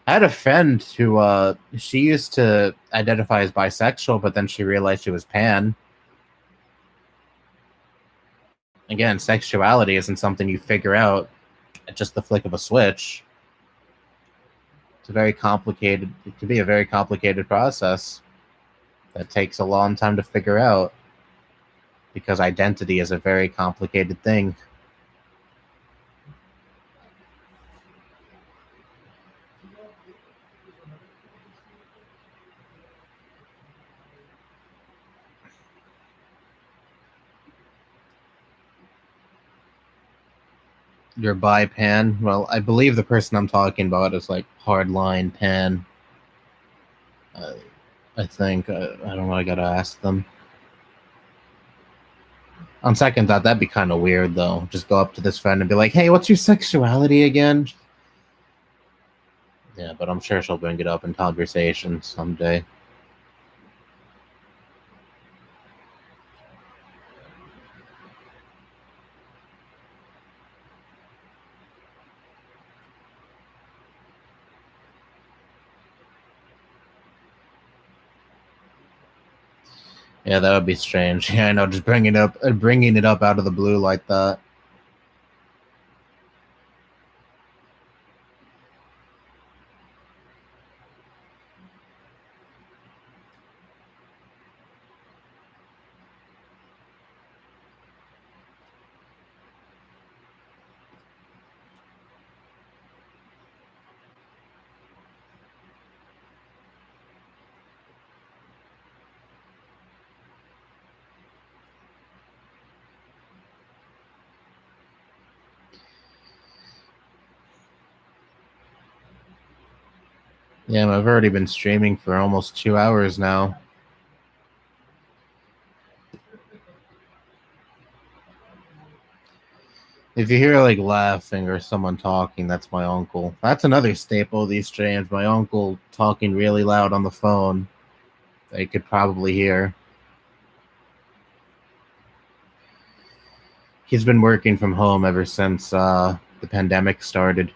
I had a friend who she used to identify as bisexual, but then she realized she was pan. Again, sexuality isn't something you figure out at just the flick of a switch. It's a very complicated. It could be a very complicated process that takes a long time to figure out because identity is a very complicated thing. Your bi pan? Well, I believe the person I'm talking about is like hardline pan. Uh, I think. I don't know. I gotta ask them. On second thought, that'd be kind of weird, though. Just go up to this friend and be like, "Hey, what's your sexuality again?" Yeah, but I'm sure she'll bring it up in conversation someday. Yeah, that would be strange. Yeah, I know. Just bringing it up out of the blue like that. Yeah, I've already been streaming for almost 2 hours now. If you hear like laughing or someone talking, that's my uncle. That's another staple of these streams. My uncle talking really loud on the phone. They could probably hear. He's been working from home ever since the pandemic started.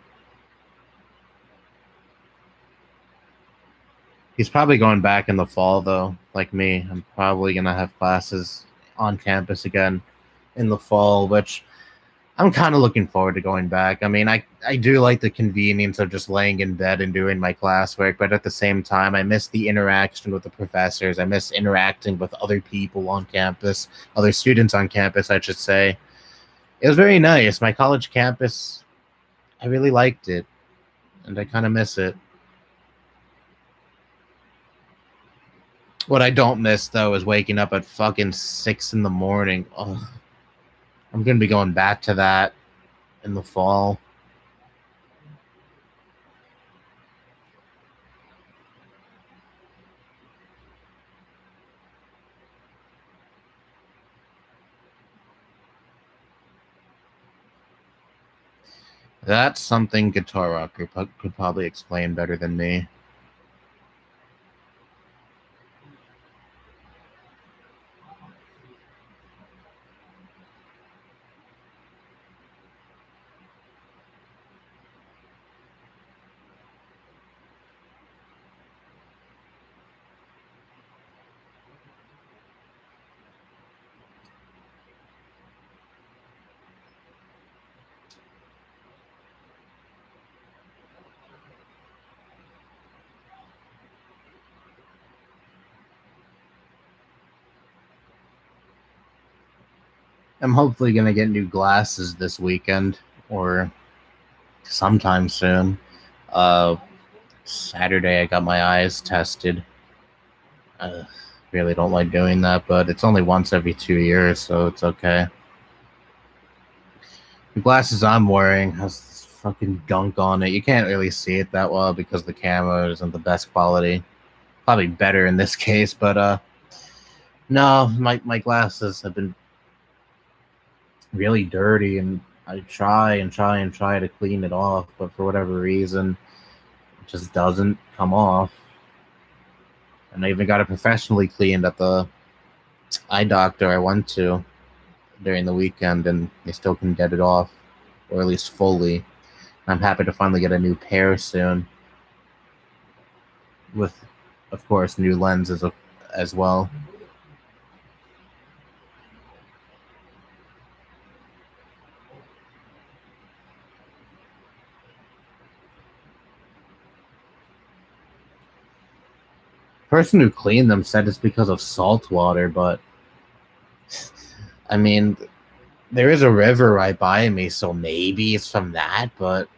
He's probably going back in the fall, though, like me. I'm probably going to have classes on campus again in the fall, which I'm kind of looking forward to going back. I mean, I do like the convenience of just laying in bed and doing my classwork, but at the same time, I miss the interaction with the professors. I miss interacting with other people on campus, other students on campus, I should say. It was very nice. My college campus, I really liked it, and I kind of miss it. What I don't miss, though, is waking up at fucking 6 in the morning. Ugh. I'm going to be going back to that in the fall. That's something Guitar Rocker could probably explain better than me. I'm hopefully going to get new glasses this weekend or sometime soon. Uh, Saturday, I got my eyes tested. I really don't like doing that, but it's only once every 2 years, so it's okay. The glasses I'm wearing has this fucking gunk on it. You can't really see it that well because the camera isn't the best quality. Probably better in this case, but no, my glasses have been really dirty, and I try and try and try to clean it off, but for whatever reason, it just doesn't come off. And I even got it professionally cleaned at the eye doctor I went to during the weekend, and they still can get it off, or at least fully. I'm happy to finally get a new pair soon, with, of course, new lenses as well. The person who cleaned them said it's because of salt water, but I mean, there is a river right by me, so maybe it's from that, but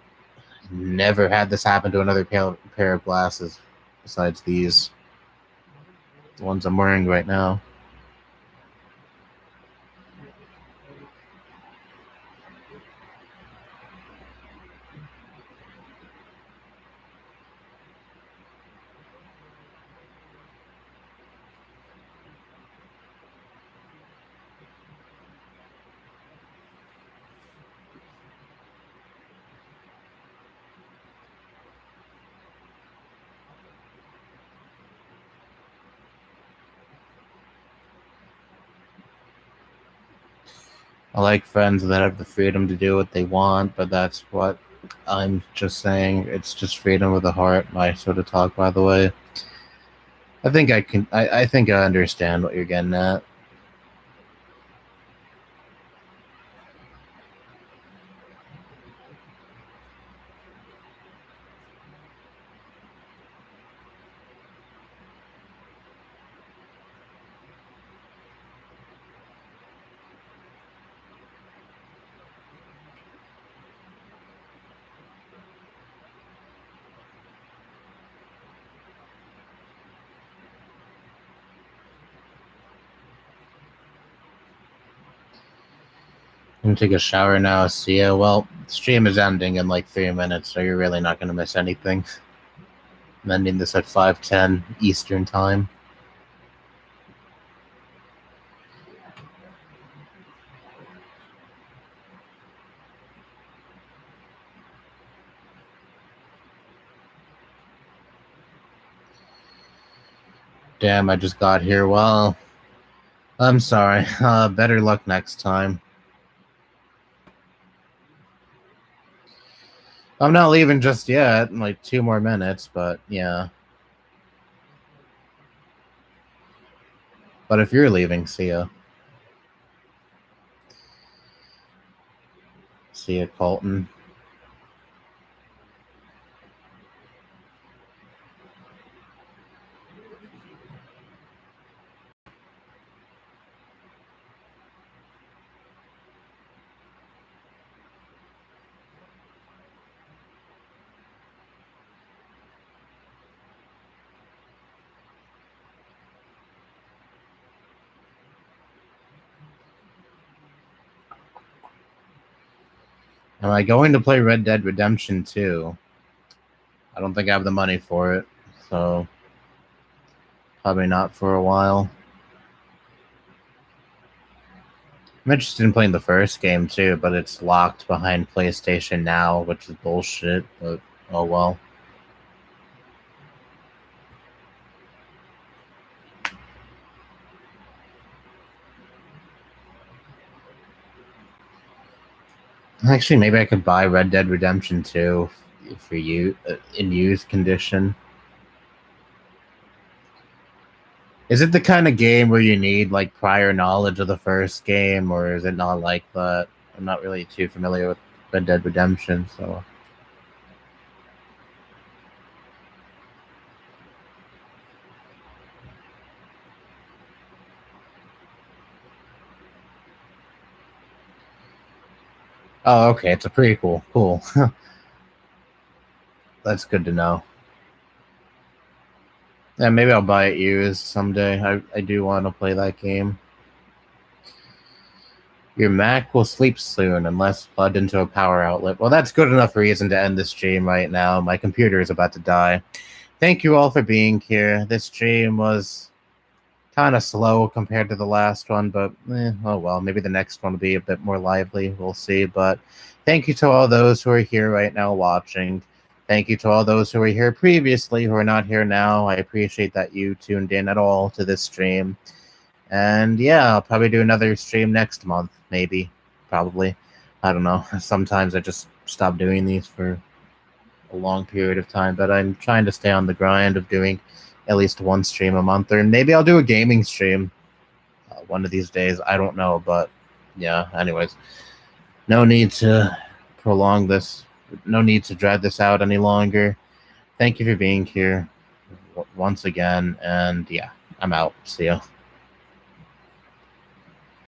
never had this happen to another pair of glasses besides these, the ones I'm wearing right now. I like friends that have the freedom to do what they want, but that's what I'm just saying. It's just freedom with a heart, my sort of talk, by the way. I think I can. I think I understand what you're getting at. I'm gonna take a shower now. See ya. Well, stream is ending in like 3 minutes, so you're really not gonna miss anything. I'm ending this at 5:10 Eastern time. Damn, I just got here. Well, I'm sorry. Better luck next time. I'm not leaving just yet. In like 2 more minutes, but yeah. But if you're leaving, see ya. See ya, Colton. Am I going to play Red Dead Redemption 2? I don't think I have the money for it, so probably not for a while. I'm interested in playing the first game too, but it's locked behind PlayStation Now, which is bullshit, but oh well. Actually, maybe I could buy Red Dead Redemption 2 for you in used condition. Is it the kind of game where you need like prior knowledge of the first game, or is it not like that? I'm not really too familiar with Red Dead Redemption, so. Oh, okay, it's a prequel. Cool. That's good to know. Yeah, maybe I'll buy it used someday. I do want to play that game. Your Mac will sleep soon unless plugged into a power outlet. Well, that's good enough reason to end the stream right now. My computer is about to die. Thank you all for being here. This stream was kind of slow compared to the last one, but oh well, maybe the next one will be a bit more lively. We'll see. But thank you to all those who are here right now watching. Thank you to all those who were here previously who are not here now. I appreciate that you tuned in at all to this stream. And yeah, I'll probably do another stream next month, maybe, probably. I don't know. Sometimes I just stop doing these for a long period of time, but I'm trying to stay on the grind of doing at least one stream a month, or maybe I'll do a gaming stream one of these days. I don't know, but yeah, anyways, no need to prolong this. No need to drag this out any longer. Thank you for being here once again, and yeah, I'm out. See ya.